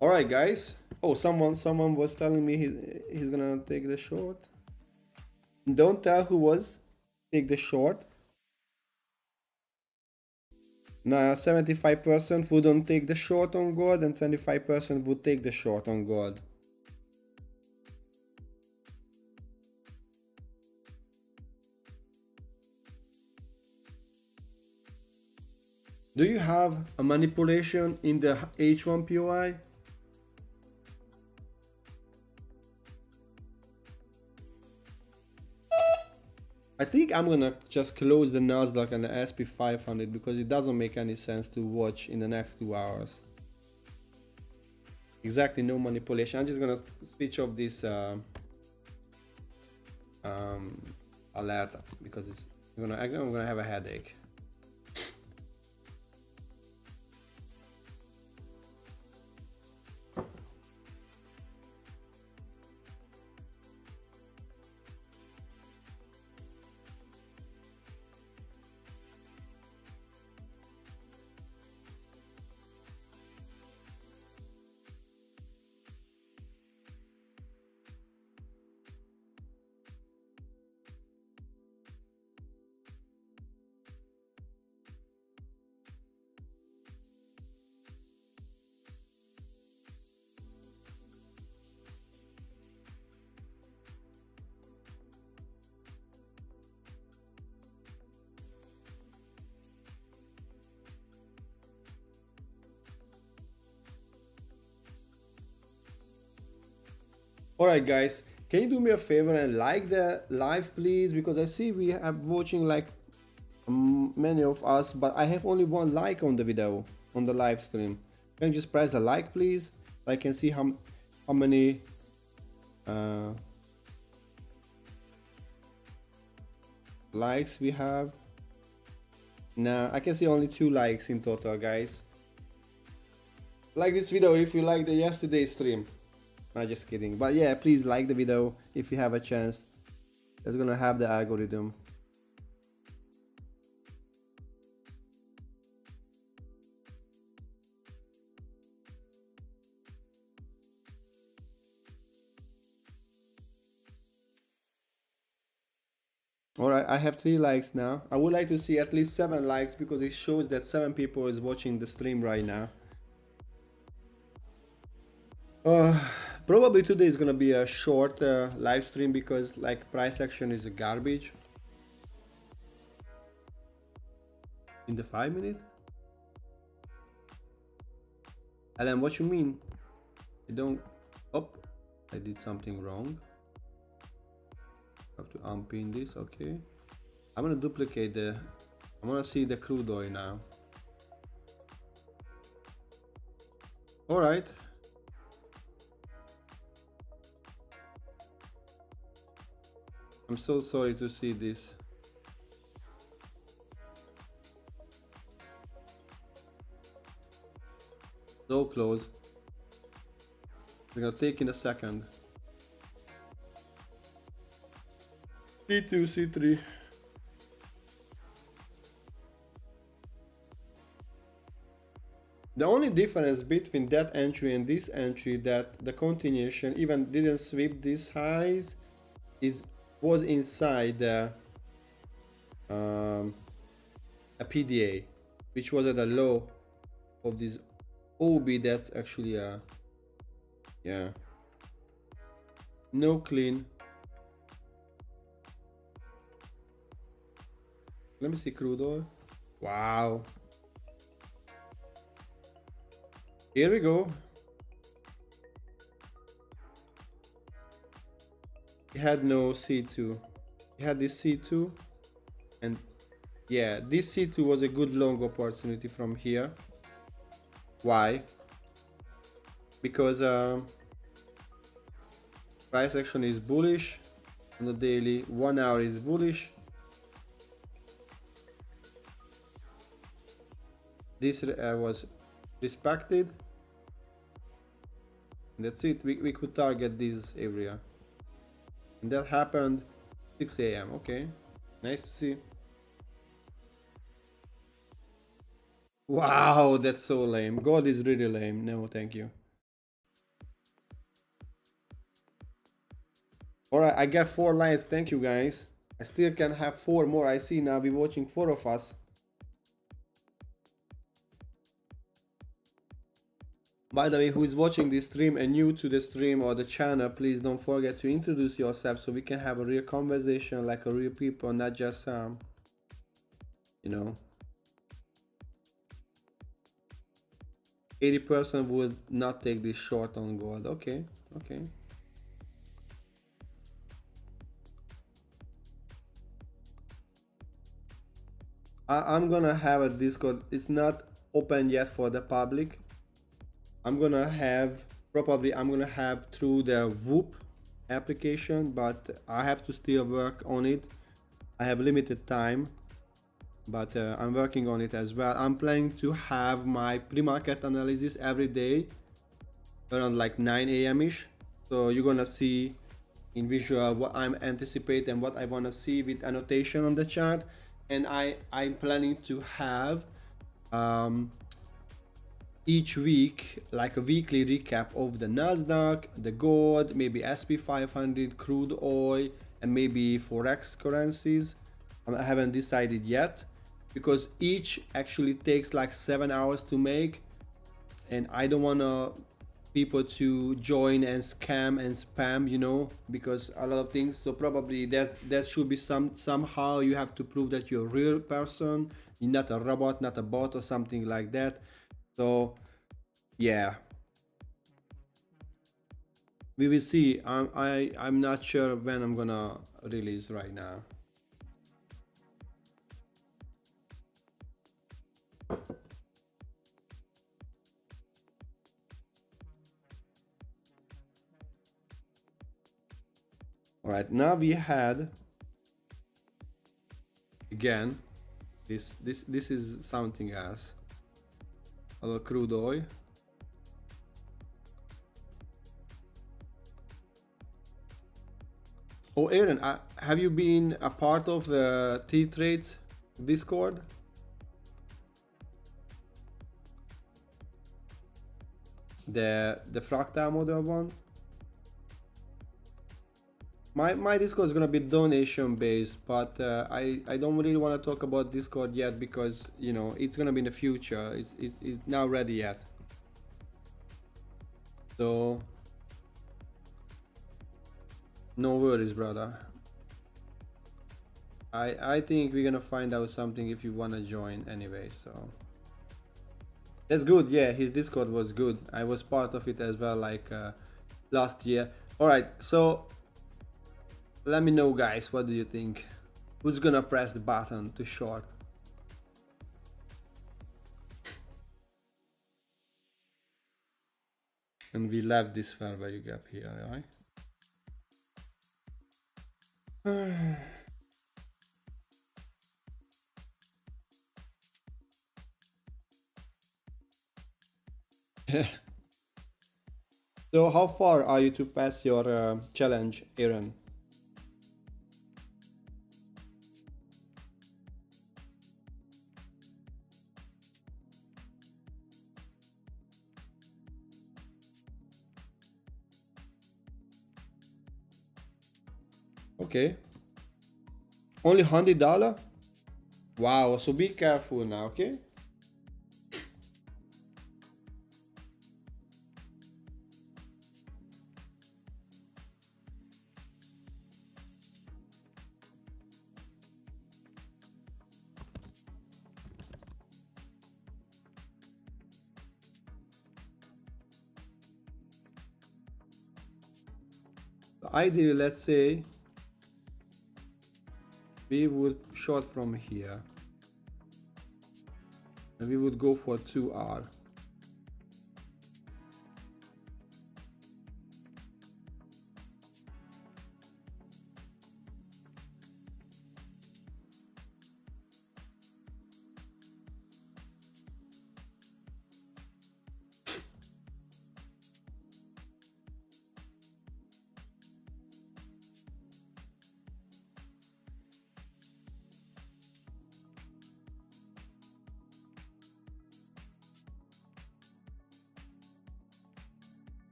All right, guys. Oh, someone was telling me he's gonna take the short. Don't tell who was take the short. Now 75% wouldn't take the short on gold and 25% would take the short on gold. Do you have a manipulation in the H1 POI? I think I'm gonna just close the Nasdaq and the SP 500 because it doesn't make any sense to watch in the next 2 hours. Exactly, no manipulation. I'm just gonna switch off this alert because I'm gonna have a headache. Alright guys, can you do me a favor and like the live please, because I see we have watching like many of us, but I have only one like on the video, on the live stream. Can you just press the like please, so I can see how many likes we have. Now I can see only 2 likes in total, guys. Like this video if you like the yesterday stream. I'm just kidding, but yeah, please like the video if you have a chance. It's gonna have the algorithm. Alright, I have 3 likes now. I would like to see at least 7 likes because it shows that 7 people is watching the stream right now. Probably today is gonna be a short live stream because like price action is a garbage. In the 5 minute? Alan, what you mean? I don't... Oh, I did something wrong. Have to unpin this, okay. I'm gonna duplicate the... I'm gonna see the crude oil now. Alright. I'm so sorry to see this. So close. We're gonna take in a second. C2, C3. The only difference between that entry and this entry, that the continuation even didn't sweep these highs, was inside a PDA, which was at the low of this OB. That's actually a, yeah, no clean. Let me see crude oil. Wow. Here we go. He had no C2. He had this C2, and yeah, this C2 was a good long opportunity from here. Why? Because price action is bullish on the daily, 1 hour is bullish. This was respected. That's it. We could target this area. And that happened 6 a.m. Okay, nice to see. Wow, that's so lame. God is really lame. No, thank you. All right, I got 4 likes. Thank you, guys. I still can have 4 more. I see now we're watching 4 of us. By the way, who is watching this stream and new to the stream or the channel, please don't forget to introduce yourself so we can have a real conversation like a real people, not just you know, 80% would not take this short on gold. Okay, okay. I'm gonna have a Discord. It's not open yet for the public. I'm gonna have through the Whoop application, but I have to still work on it. I have limited time, but I'm working on it as well. I'm planning to have my pre-market analysis every day around like 9 a.m. ish. So you're gonna see in visual what I'm anticipating, what I wanna see with annotation on the chart, and I'm planning to have each week like a weekly recap of the Nasdaq, the gold, maybe SP 500, crude oil, and maybe forex currencies. I haven't decided yet because each actually takes like 7 hours to make, and I don't want people to join and scam and spam, you know, because a lot of things. So probably that should be somehow you have to prove that you're a real person, you're not a robot, not a bot or something like that. So yeah, we will see. I'm not sure when I'm gonna release right now. All right, now we had again this is something else. A crude oil. Oh, Aaron, have you been a part of the T-Trades Discord? The fractal model one? My Discord is gonna be donation based, but I don't really want to talk about Discord yet because, you know, it's gonna be in the future. It's not ready yet. So no worries, brother. I think we're gonna find out something if you wanna join anyway. So that's good. Yeah, his Discord was good. I was part of it as well, like last year. All right, so let me know, guys, what do you think? Who's gonna press the button to short? And we left this fair value gap here, right? So how far are you to pass your challenge, Aaron? Okay. Only $100? Wow, so be careful now, okay? Ideally, let's say we would short from here and we would go for 2R.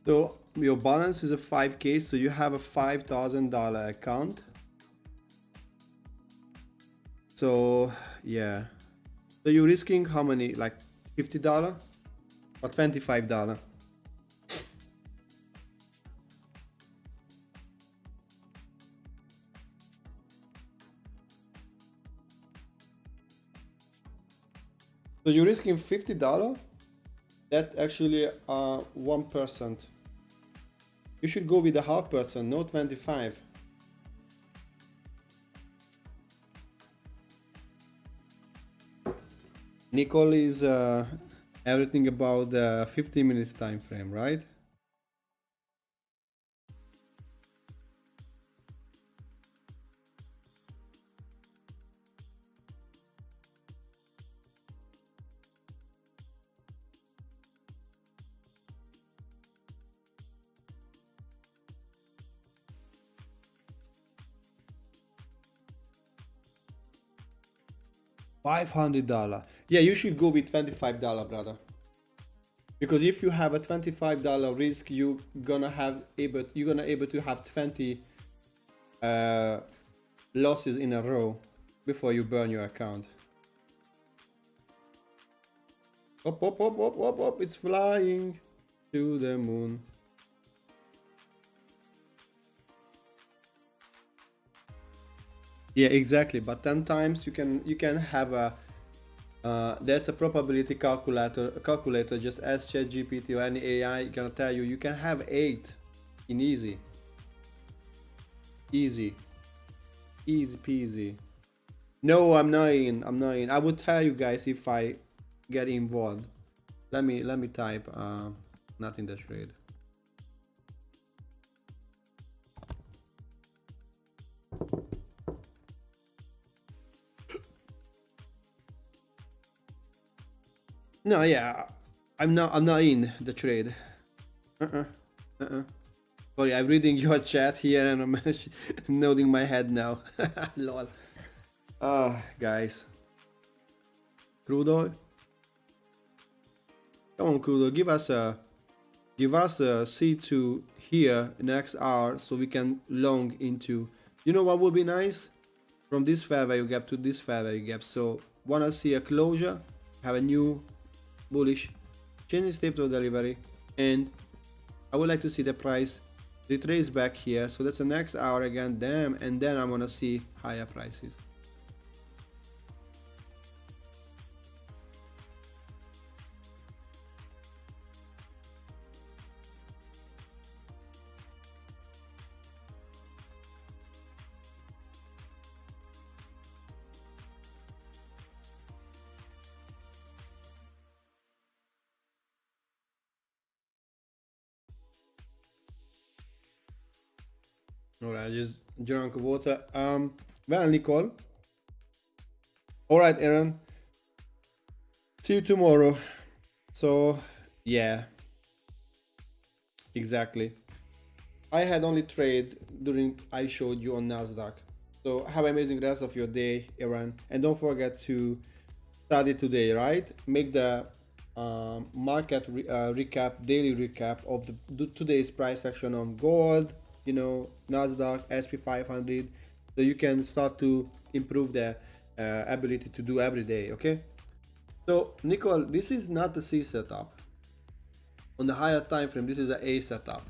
So your balance is a 5K, so you have a $5,000 account. So yeah, so you're risking how many, like $50 or $25? So you're risking $50. That actually 1%. You should go with a 0.5%, no 25. Nicole is everything about the 15 minutes time frame, right? $500. Yeah, you should go with $25, brother. Because if you have a $25 risk, you're gonna able to have 20 losses in a row before you burn your account. Hop, hop, hop, hop, hop, hop, it's flying to the moon. Yeah, exactly. But 10 times you can have a that's a probability calculator. Just ask ChatGPT or any AI gonna tell you you can have 8 in easy peasy. No, I'm not in. I would tell you guys if I get involved. Let me type not in the trade. No, yeah, I'm not in the trade. Sorry, I'm reading your chat here and I'm nodding my head now. Lol. Guys. Crude oil. Come on, crude oil. Give us a C2 here next hour so we can long into. You know what would be nice? From this fair value gap to this fair value gap. So wanna see a closure, have a new bullish change in state of delivery, and I would like to see the price retrace back here. So that's the next hour again, damn, and then I'm gonna see higher prices. Alright, just drunk water. Well, Nicole. Alright, Aaron. See you tomorrow. So, yeah. Exactly. I had only trade during I showed you on Nasdaq. So have an amazing rest of your day, Aaron. And don't forget to study today, right? Make the market recap, daily recap of the today's price action on gold, you know, Nasdaq, SP 500, so you can start to improve the ability to do every day. Okay, so Nicole, this is not the C setup. On the higher time frame, this is a A setup.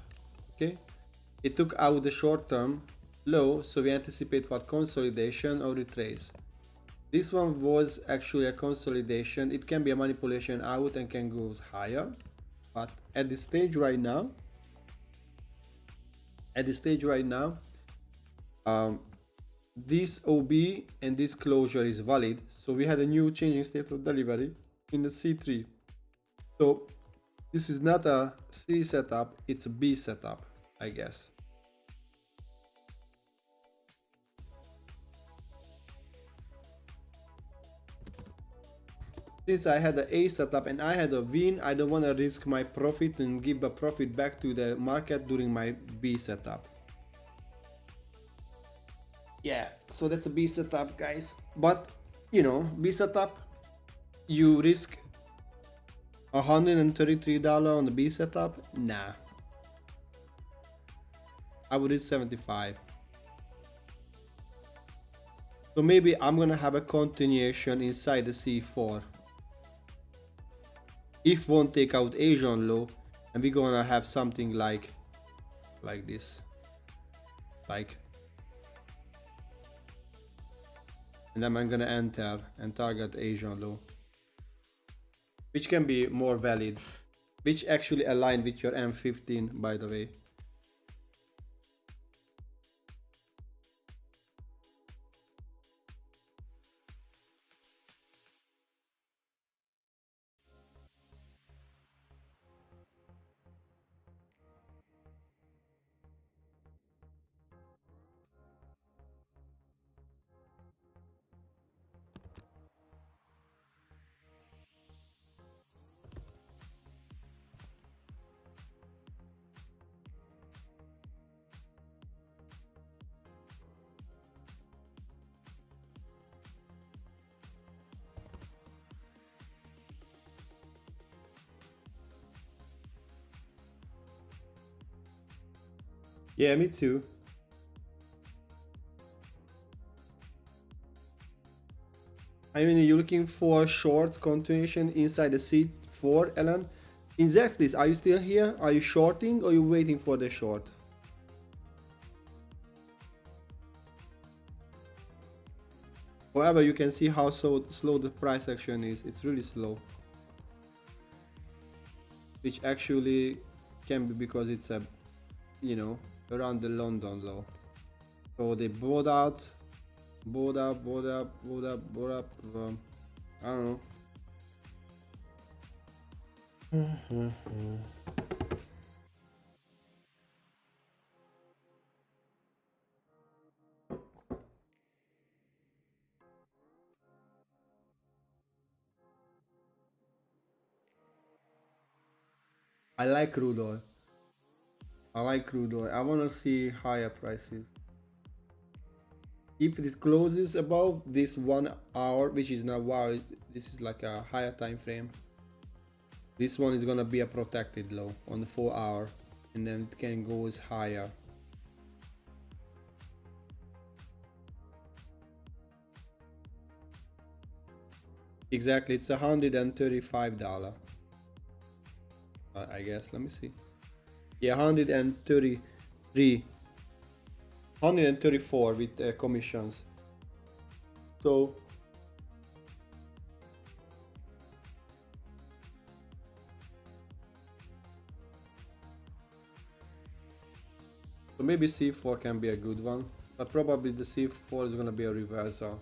Okay, it took out the short term low, so we anticipate what consolidation or retrace. This one was actually a consolidation. It can be a manipulation out and can go higher, but at this stage right now, this OB and this closure is valid. So we had a new changing state of delivery in the C3. So this is not a C setup, it's a B setup, I guess. Since I had an A setup and I had a win, I don't want to risk my profit and give a profit back to the market during my B setup. Yeah, so that's a B setup, guys. But you know, B setup, you risk $133 on the B setup. Nah, average 75. So maybe I'm gonna have a continuation inside the C4 if won't take out Asian low, and we're gonna have something like this, like, and then I'm gonna enter and target Asian low, which can be more valid, which actually aligned with your M15, by the way. Yeah, me too. I mean, you're looking for short continuation inside the C4, Ellen. In this, are you still here? Are you shorting or are you waiting for the short? However, you can see how slow the price action is. It's really slow. Which actually can be because it's a, you know, around the London low. So they bought out, bought up. I don't know. I like crude oil. I like crude oil. I want to see higher prices. If it closes above this 1 hour, which is now, wow, this is like a higher time frame. This one is gonna be a protected low on the 4 hour, and then it can go higher. Exactly, it's $135. I guess. Let me see. Yeah, 133, 134 with commissions. So maybe C4 can be a good one, but probably the C4 is gonna be a reversal.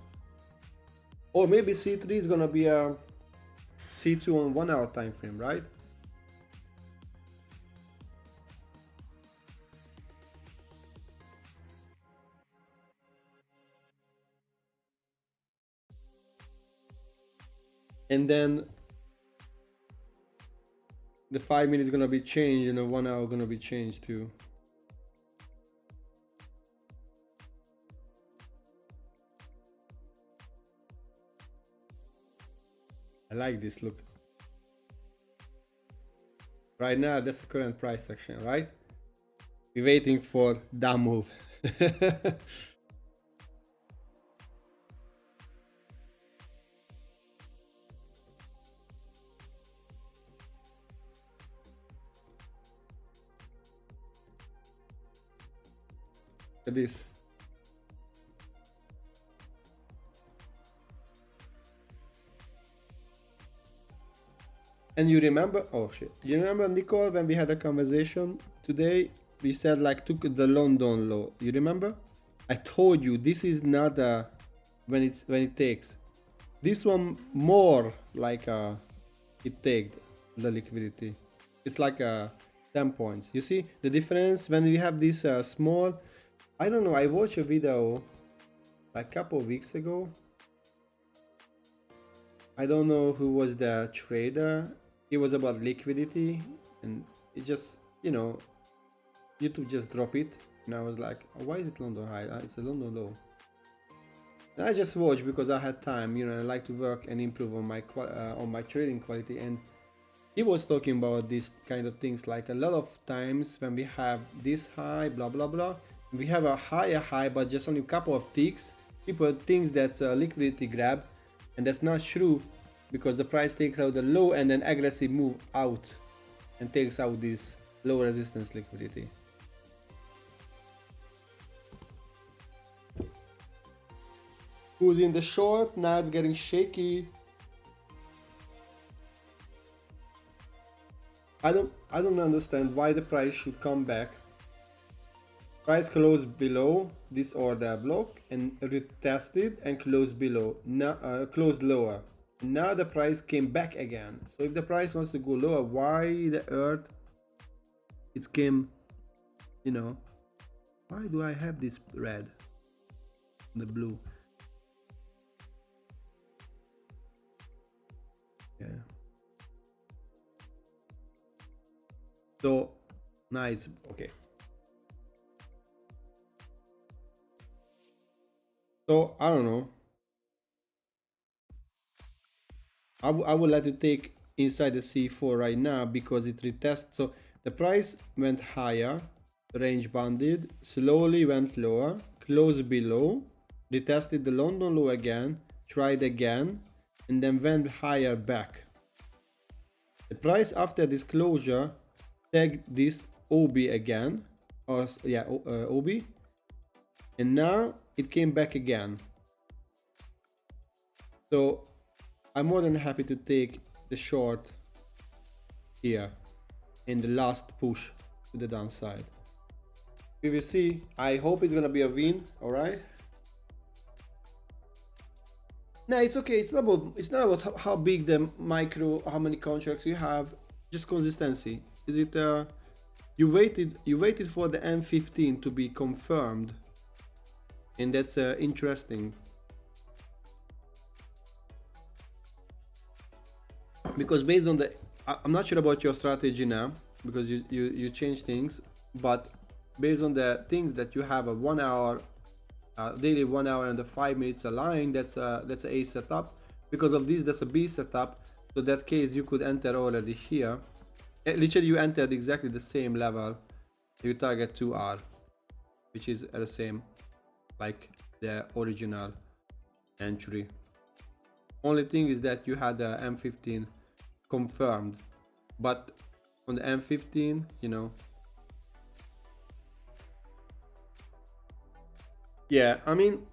Or maybe C3 is gonna be a C2 on 1 hour time frame, right? And then the 5 minutes gonna be changed, and the 1 hour gonna be changed too. I like this look. Right now, that's the current price action, right? We're waiting for that move. Look at this. And you remember, oh shit, you remember, Nicole, when we had a conversation today, we said like took the London low. You remember? I told you this is not a when it takes. This one more like it takes the liquidity. It's like 10 points. You see the difference when we have this small. I don't know. I watched a video like a couple of weeks ago. I don't know who was the trader. It was about liquidity, and it just, you know, YouTube just drop it, and I was like, oh, why is it London high? It's a London low. And I just watched because I had time. You know, I like to work and improve on my trading quality, and he was talking about these kind of things, like a lot of times when we have this high, blah blah blah, we have a higher high but just only a couple of ticks, people think that's a liquidity grab, and that's not true, because the price takes out the low and then aggressive move out and takes out this low resistance liquidity. Who's in the short? Now it's getting shaky. I don't understand why the price should come back. Price closed below this order block and retested and closed below. Now closed lower. Now the price came back again. So if the price wants to go lower, why the earth it came, you know, why do I have this red and the blue? Yeah. So nice. Okay. So I don't know. I would like to take inside the C4 right now because it retests. So the price went higher, range bounded, slowly went lower, closed below, retested the London low again, tried again, and then went higher back. The price after this closure tagged this OB again, or yeah, OB, and now it came back again. So I'm more than happy to take the short here in the last push to the downside. PVC, I hope it's gonna be a win. All right. No, it's okay. It's not about how big the micro, how many contracts you have. Just consistency. Is it you waited for the M15 to be confirmed, and that's interesting. Because based on the, I'm not sure about your strategy now because you change things, but based on the things that you have a 1 hour daily 1 hour and the 5 minutes align, that's a A setup. Because of this, that's a B setup. So that case you could enter already here. Literally you entered exactly the same level. You target 2R, which is the same like the original entry. Only thing is that you had the M15 confirmed, but on the M15, you know, yeah, I mean,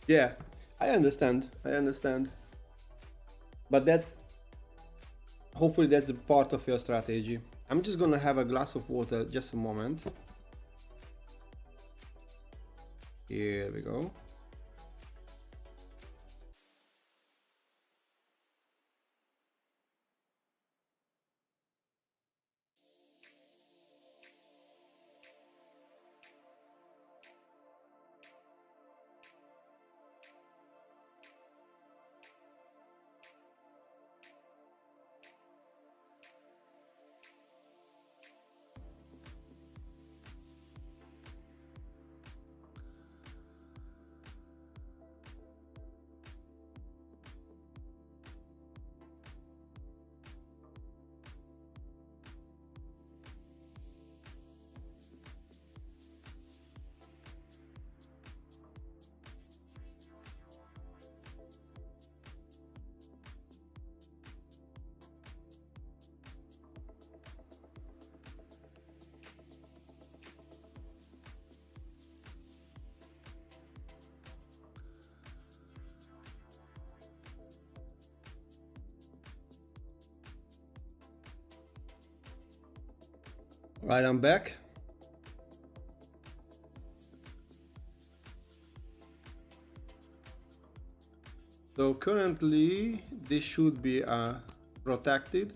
yeah, I understand, but that, hopefully that's a part of your strategy. I'm just gonna have a glass of water, just a moment. Here we go. Right, I'm back. So currently this should be protected.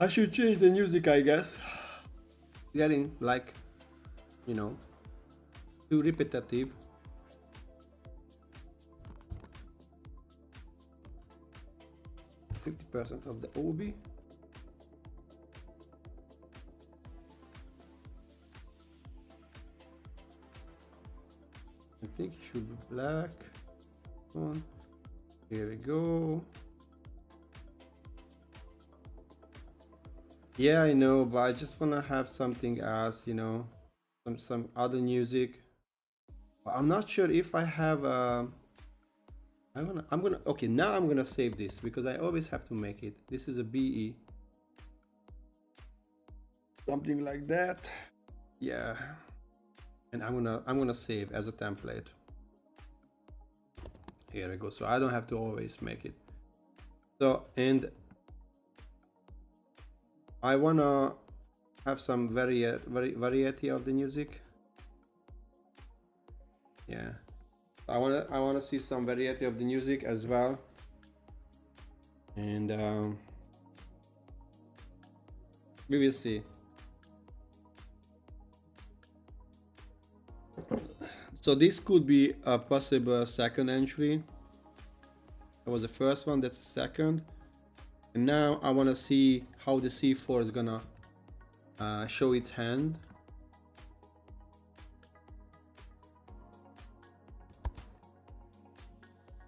I should change the music, I guess. Getting like, you know, too repetitive. %50 of the OB. I think it should be black. One. Here we go. Yeah, I know, but I just wanna have something else, you know, some other music. I'm not sure if I have I'm gonna okay, now I'm gonna save this because I always have to make it. This is a BE. Something like that. Yeah. And I'm gonna save as a template. Here we go. So I don't have to always make it. So, and I wanna have some variety of the music. Yeah, I wanna see some variety of the music as well. And we will see. So this could be a possible second entry. That was the first one, that's the second. And now I want to see how the C4 is gonna show its hand.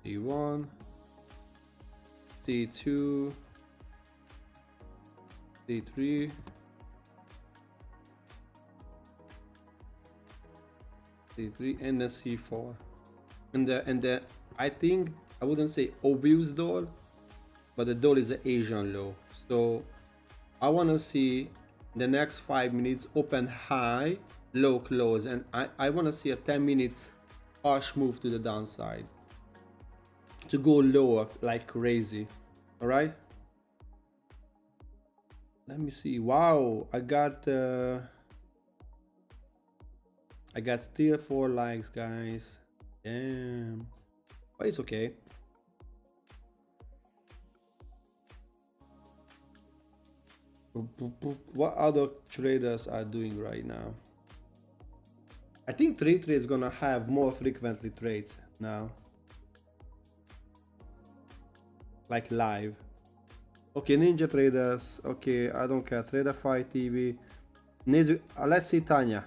C1, C2, C3, C3, and then C4. And the I think I wouldn't say obvious door, but the door is the Asian low. So I want to see the next 5 minutes open high, low close, and I want to see a 10 minutes harsh move to the downside to go lower like crazy. All right, let me see. Wow, I got still 4 likes, guys. Damn, but it's okay. What other traders are doing right now? I think trade is gonna have more frequently trades now, like live. Okay, Ninja Traders. Okay, I don't care. Traderfy TV. Let's see Tanya.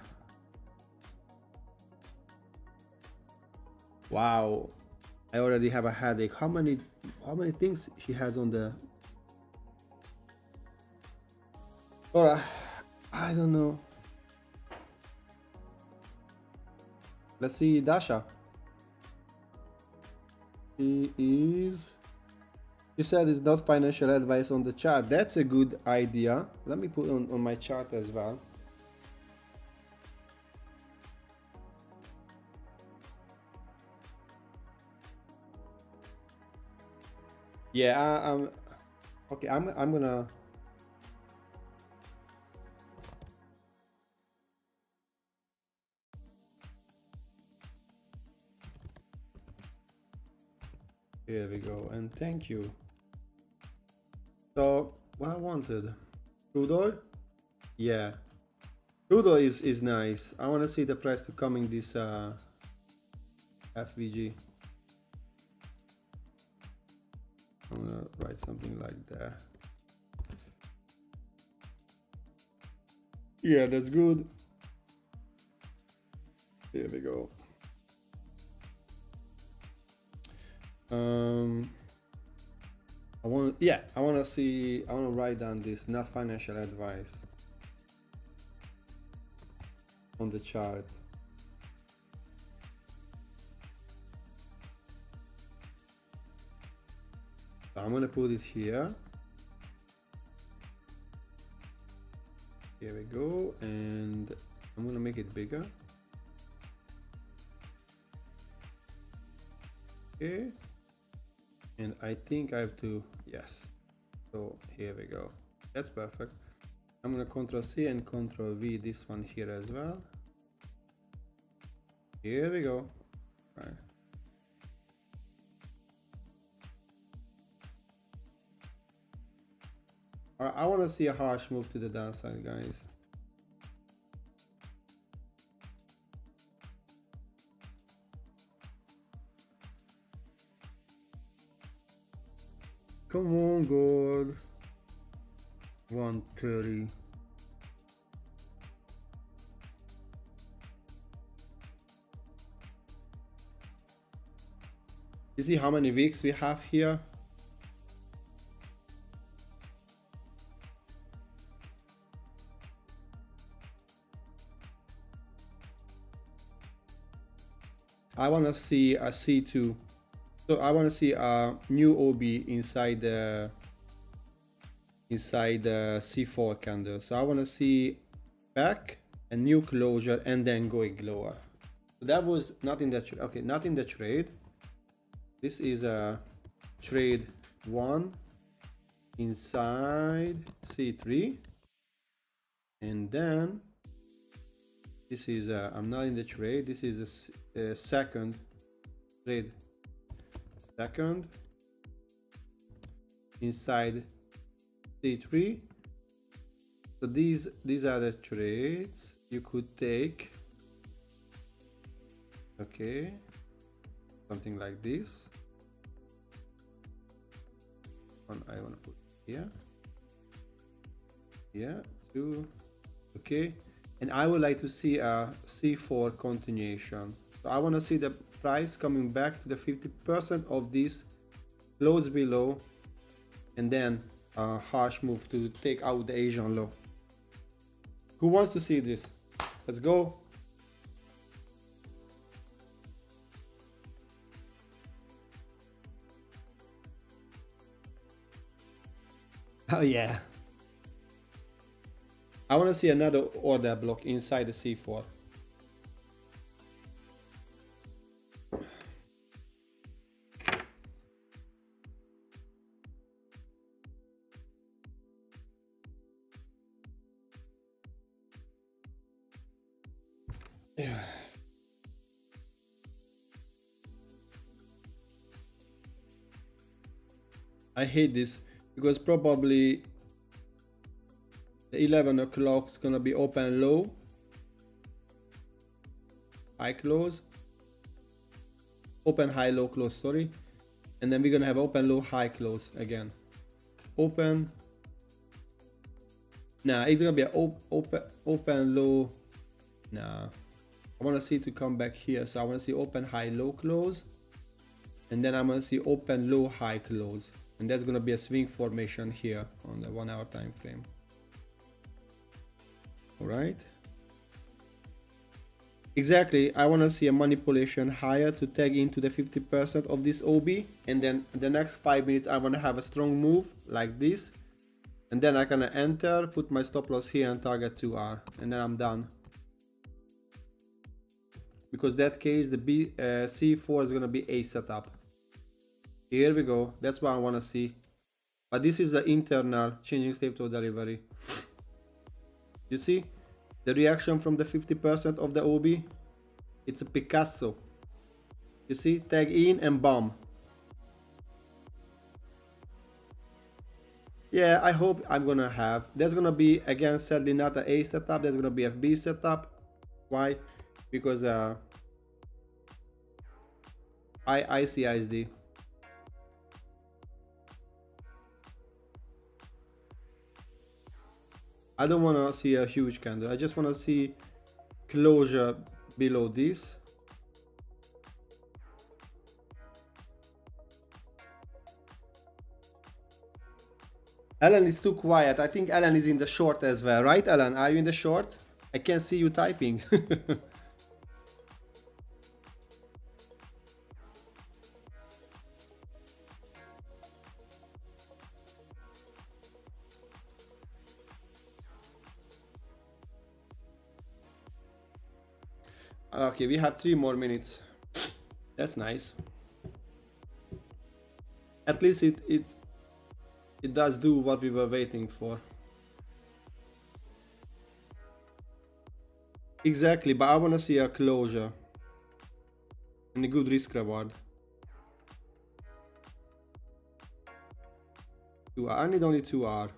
Wow, I already have a headache. How many things she has on the? Alright, I don't know. Let's see Dasha. She said it's not financial advice on the chart. That's a good idea. Let me put on my chart as well. Yeah, okay, I'm gonna. Here we go, and thank you. So what I wanted, crude oil. Yeah, crude oil is nice. I want to see the price to coming this FVG. I'm gonna write something like that. Yeah, that's good. Here we go. I want to write down this, not financial advice, on the chart. So I'm gonna put it here. Here we go, and I'm gonna make it bigger. Okay. And I think I have to, yes. So here we go. That's perfect. I'm gonna Control C and Control V this one here as well. Here we go. Right. I want to see a harsh move to the downside, guys. Come on, gold. 130. You see how many weeks we have here? I want to see a C2. So I want to see a new OB inside the C4 candle. So I want to see back a new closure and then going lower. So that was not in the trade. Okay, not in the trade. This is a trade 1 inside C3, and then this is I'm not in the trade. This is a second trade. Second inside C3. So these are the trades you could take. Okay, something like this. One I want to put here. Yeah, 2. Okay, and I would like to see a C4 continuation. So I want to see the price coming back to the 50% of this close below, and then a harsh move to take out the Asian low. Who wants to see this? Let's go. Oh yeah. I want to see another order block inside the C4. Yeah. I hate this because probably the 11 o'clock is gonna be open low, high close, open high low close, sorry, and then we're gonna have open low high close again. Open. Nah, it's gonna be an open low. Nah, I want to see it to come back here, so I want to see open high low close, and then I'm gonna see open low high close, and that's gonna be a swing formation here on the 1 hour time frame. All right, exactly. I want to see a manipulation higher to tag into the 50% of this OB, and then the next 5 minutes I want to have a strong move like this, and then I can enter, put my stop loss here and target 2R, and then I'm done. Because that case the C4 is gonna be a setup. Here we go. That's what I want to see. But this is the internal changing state of delivery. You see the reaction from the 50% of the OB? It's a Picasso. You see, tag in and bomb. Yeah, I hope I'm gonna have. There's gonna be again sadly not an A setup. There's gonna be a B setup. Why? Because I see ISD. I don't want to see a huge candle. I just want to see closure below this. Alan is too quiet. I think Alan is in the short as well, right? Alan, are you in the short? I can't see you typing. Okay, we have 3 more minutes. That's nice. At least it does do what we were waiting for. Exactly, but I want to see a closure and a good risk reward. I need only 2R.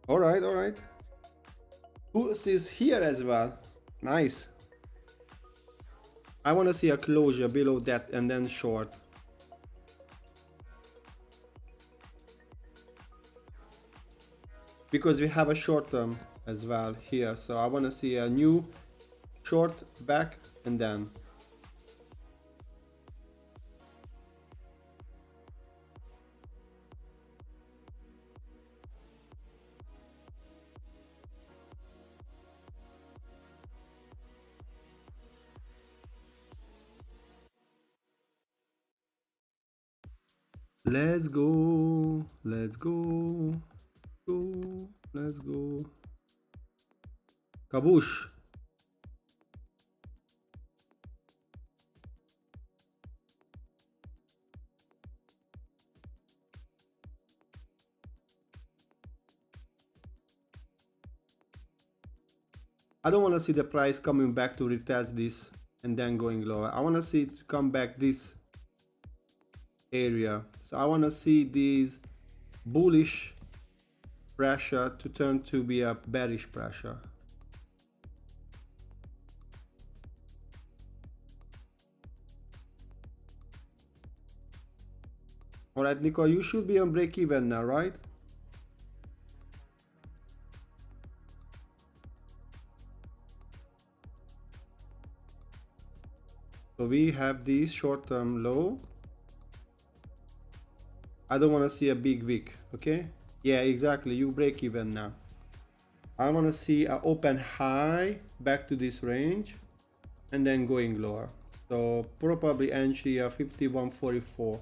All right, all right. Boost is here as well. Nice. I want to see a closure below that and then short. Because we have a short term as well here. So I want to see a new short back and then. Let's go. Let's go. Go. Let's go. Kaboosh. I don't want to see the price coming back to retest this and then going lower. I want to see it come back this area. So I want to see these bullish pressure to turn to be a bearish pressure. All right, Nico, you should be on break even now, right? So we have this short-term low. I don't want to see a big wick, okay? Yeah, exactly, you break even now. I want to see an open high back to this range and then going lower. So probably entry a 51.44.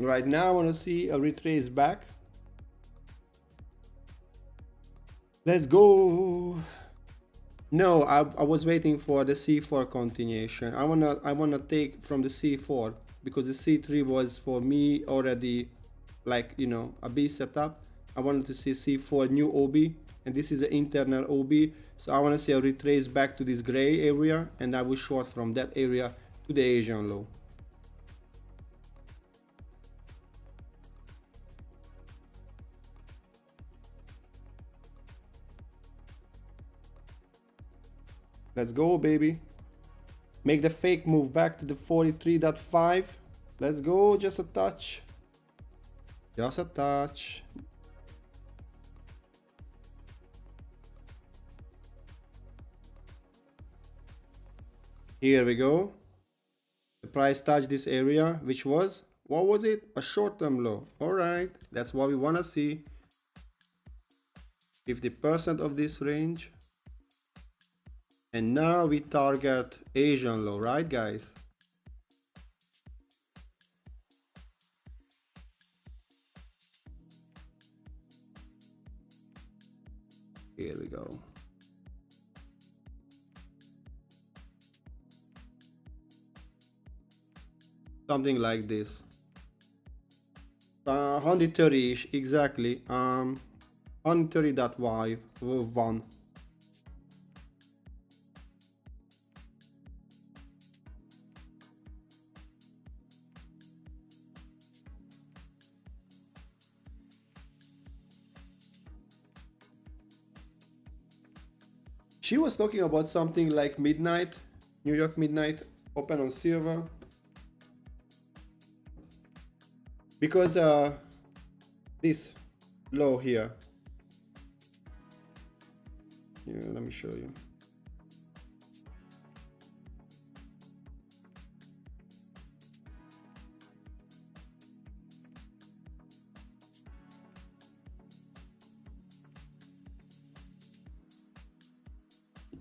Right now I want to see a retrace back. Let's go. No, I was waiting for the C4 continuation. I wanna take from the C4 because the C3 was for me already like, you know, a B setup. I wanted to see C4 new OB, and this is the internal OB. So I want to see a retrace back to this gray area, and I will short from that area to the Asian low. Let's go, baby. Make the fake move back to the 43.5. Let's go, just a touch. Just a touch. Here we go. The price touched this area, which was, what was it? A short-term low. All right, that's what we want to see. 50% of this range. And now we target Asian low, right, guys? Here we go. Something like this. 130-ish, exactly. 130.1. She was talking about something like midnight, New York midnight, open on silver. Because this low here. Yeah, let me show you.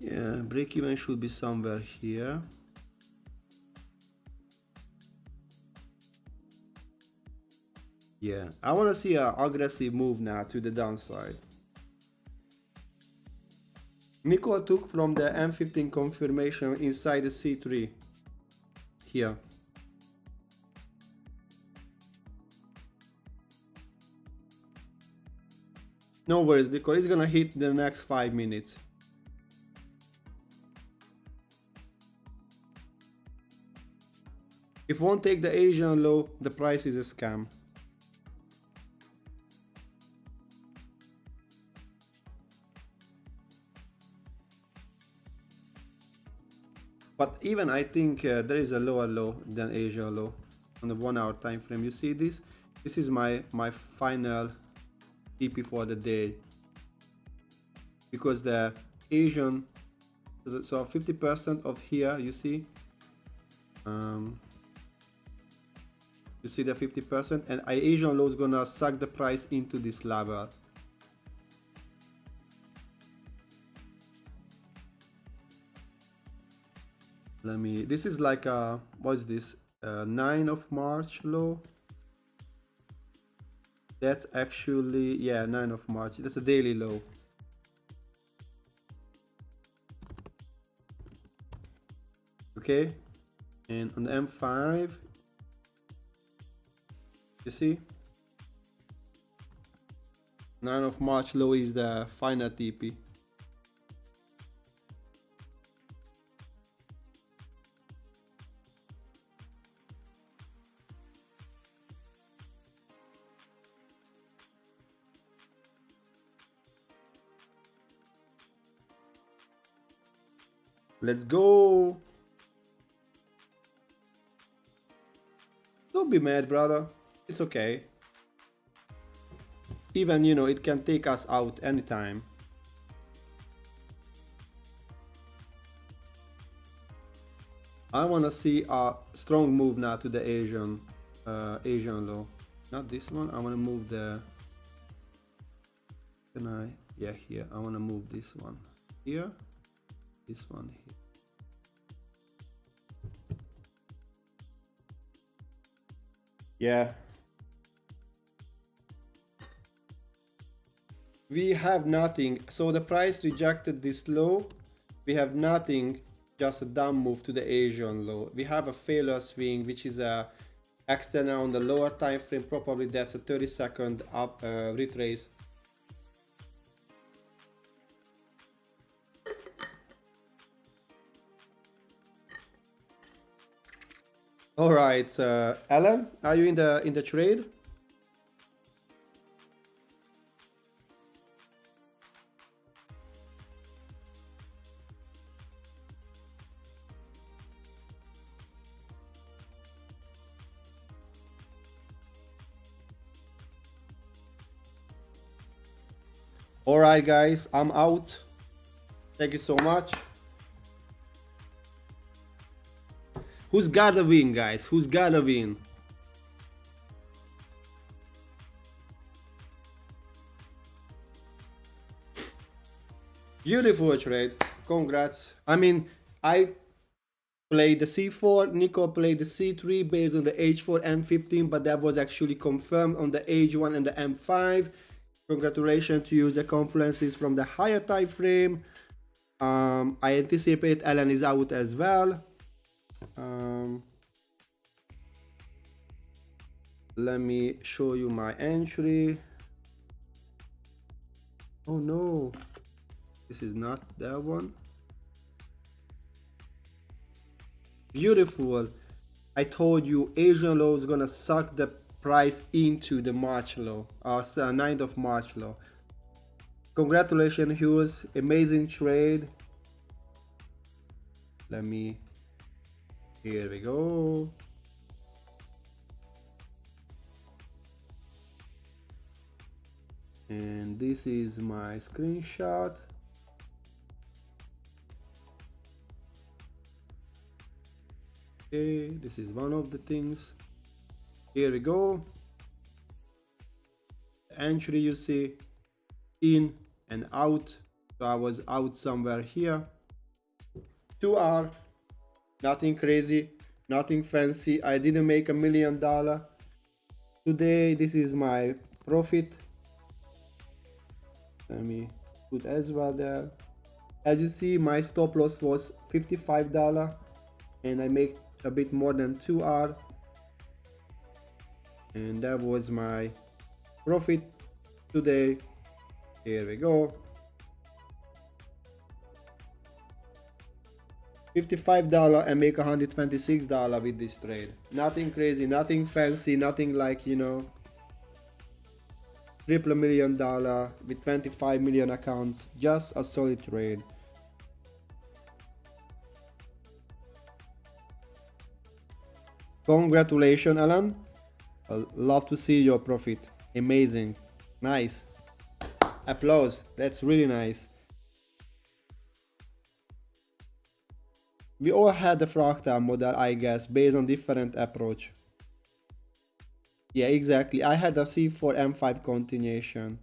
Yeah, break even should be somewhere here. Yeah, I want to see an aggressive move now to the downside. Nico took from the M15 confirmation inside the C3 here. No worries, Nico, it's gonna hit the next 5 minutes. If won't take the Asian low, the price is a scam. But even I think there is a lower low than Asia low on the 1 hour time frame. You see this? This is my final TP for the day, because the Asian, so 50% of here, you see, you see the 50%, and Asian low is gonna suck the price into this level. Let me, this is like a, what's this, 9 of March low. That's actually, yeah, 9 of March. That's a daily low. Okay, and on the M5, you see, 9 of March low is the final TP. Let's go. Don't be mad, brother. It's okay. Even, you know, it can take us out anytime. I want to see a strong move now to the Asian low. Not this one. I want to move the, can I, yeah, here. I want to move this one here, this one here. Yeah, we have nothing, so the price rejected this low. We have nothing, just a down move to the Asian low. We have a failure swing, which is a external on the lower time frame. Probably that's a 30-second up retrace. All right, Alan, are you in the trade? All right, guys, I'm out. Thank you so much. Who's gotta win, guys? Who's gotta win? Beautiful trade. Congrats. I mean, I played the C4, Nico played the C3 based on the H4 M15, but that was actually confirmed on the H1 and the M5. Congratulations to you. The confluence is from the higher time frame. I anticipate Alan is out as well. Let me show you my entry. Oh no, this is not that one. Beautiful. I told you Asian low is gonna suck the price into the March low, 9th of March low. Congratulations, Hughes. Amazing trade. Let me, here we go. And this is my screenshot. Okay, this is one of the things. Here we go. The entry you see, in and out. So I was out somewhere here. 2 hour, nothing crazy, nothing fancy. I didn't make $1 million today. This is my profit. Let me put as well there. As you see, my stop loss was $55 and I make a bit more than 2 hour, and that was my profit today. Here we go. $55 and make $126 with this trade. Nothing crazy, nothing fancy, nothing like, you know, triple $1 million with 25 million accounts. Just a solid trade. Congratulations, Alan. I love to see your profit. Amazing. Nice. Applause. That's really nice. We all had the fractal model, I guess, based on different approach. Yeah, exactly. I had a C4 M5 continuation.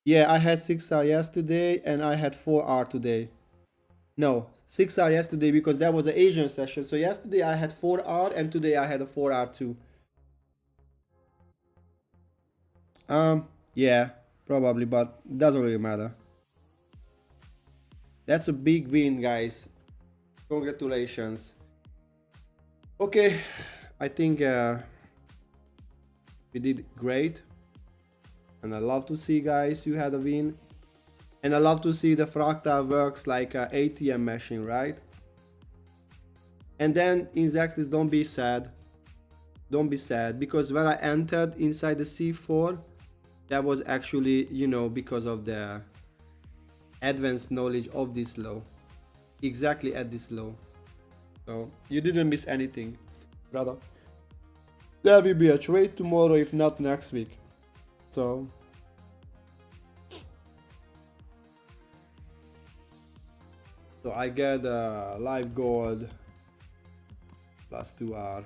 Yeah, I had 6R yesterday and I had 4R today. No, 6R yesterday because that was an Asian session. So yesterday I had 4R and today I had a 4R too. Yeah, probably, but doesn't really matter. That's a big win, guys. Congratulations. Okay, I think we did great. And I love to see, guys, you had a win. And I love to see the fractal works like a ATM machine, right? And then in Zaxis, don't be sad. Don't be sad, because when I entered inside the C4, that was actually, you know, because of the advanced knowledge of this low. Exactly at this low. So you didn't miss anything, brother. There will be a trade tomorrow, if not next week. So I get live gold plus 2R.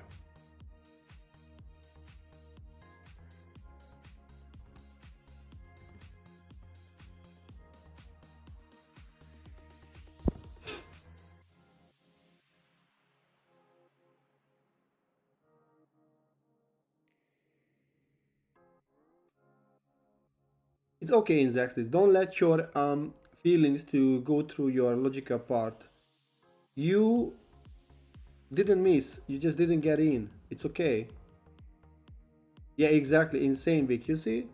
It's okay in Zaxis. Don't let your feelings to go through your logical part. You didn't miss, you just didn't get in. It's okay. Yeah, exactly. Insane week, you see?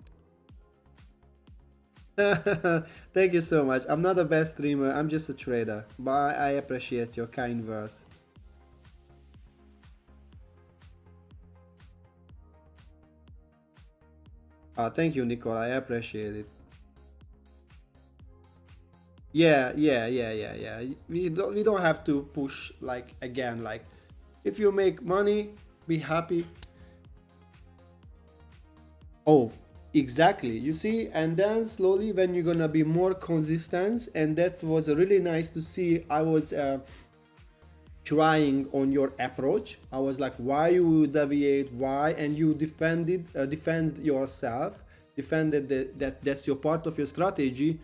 Thank you so much. I'm not the best streamer, I'm just a trader, but I appreciate your kind words. Thank you, Nicole. I appreciate it. Yeah. We don't have to push, like, again, like, if you make money, be happy. Oh, exactly. You see, and then slowly when you're gonna be more consistent, and that was really nice to see. I was trying on your approach. I was like, why you deviate, why, and you defend yourself, defended that's your part of your strategy.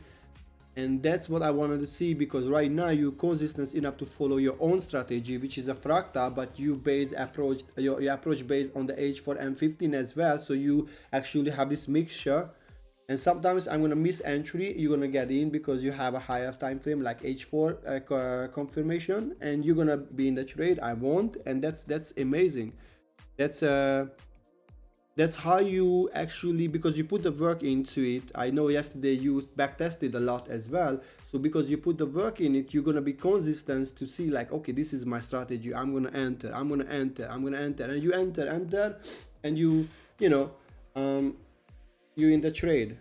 And that's what I wanted to see, because right now you're consistent enough to follow your own strategy, which is a fractal, but you base approach your approach based on the H4 M15 as well. So you actually have this mixture, and sometimes I'm gonna miss entry, you're gonna get in because you have a higher time frame like H4 confirmation, and you're gonna be in the trade. I won't, and that's amazing. That's how you actually, because you put the work into it. I know yesterday you back tested a lot as well. So because you put the work in it, you're gonna be consistent to see, like, okay, this is my strategy. I'm gonna enter, and you enter, and you know, you're in the trade,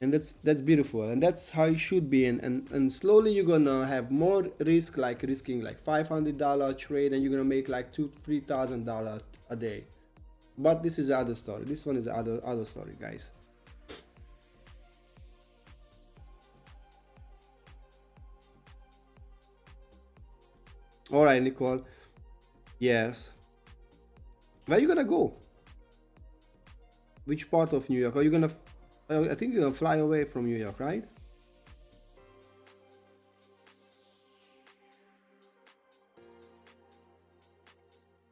and that's beautiful, and that's how it should be. And slowly you're gonna have more risk, like risking like $500 trade, and you're gonna make like $2,000-3,000 a day. But this is the other story. This one is the other story, guys. All right, Nicole. Yes. Where are you gonna go? Which part of New York? Are you gonna? I think you're gonna fly away from New York, right?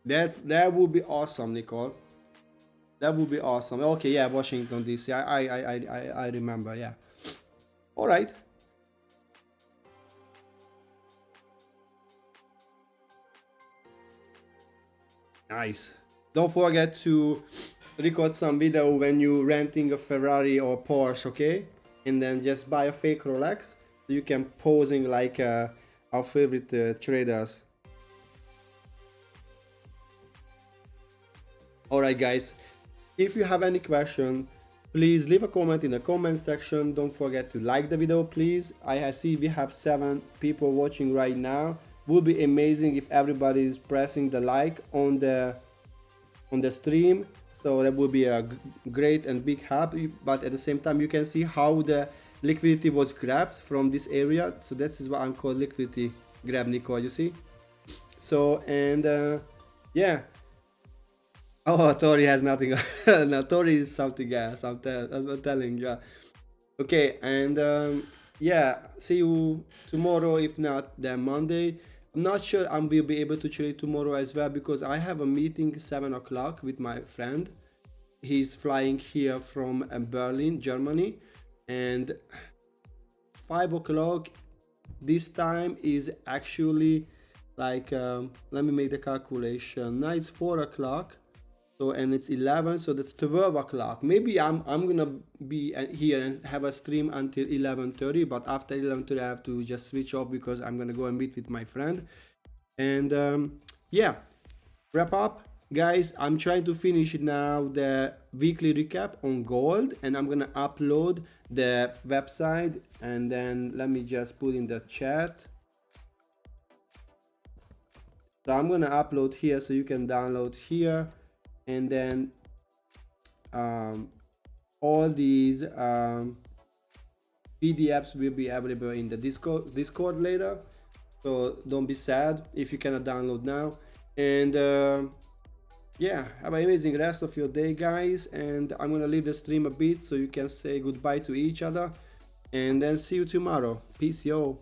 That would be awesome, Nicole. That would be awesome. Okay, yeah, Washington D.C. I remember. Yeah. All right. Nice. Don't forget to record some video when you renting a Ferrari or Porsche, okay? And then just buy a fake Rolex so you can posing like our favorite traders. All right, guys. If you have any question, please leave a comment in the comment section. Don't forget to like the video, please. I see we have 7 people watching right now. Would be amazing if everybody is pressing the like on the stream, so that would be a great and big help. But at the same time, you can see how the liquidity was grabbed from this area. So this is what I'm called liquidity grab, Nicole, you see. So, and yeah. Oh, Tori has nothing. No, Tori is something else. I'm telling you. Okay, and yeah, see you tomorrow. If not, then Monday. I'm not sure I will be able to trade tomorrow as well, because I have a meeting 7 o'clock with my friend. He's flying here from Berlin, Germany, and 5 o'clock this time is actually like let me make the calculation. Now it's 4 o'clock. So, and it's 11, so that's 12 o'clock. Maybe I'm gonna be here and have a stream until 11:30, but after 11:30 I have to just switch off because I'm gonna go and meet with my friend. And yeah, wrap up, guys. I'm trying to finish now the weekly recap on gold, and I'm gonna upload the website, and then let me just put in the chat. So I'm gonna upload here so you can download here. And then all these PDFs will be available in the Discord later. So don't be sad if you cannot download now. And yeah, have an amazing rest of your day, guys. And I'm gonna leave the stream a bit so you can say goodbye to each other. And then see you tomorrow. Peace, yo.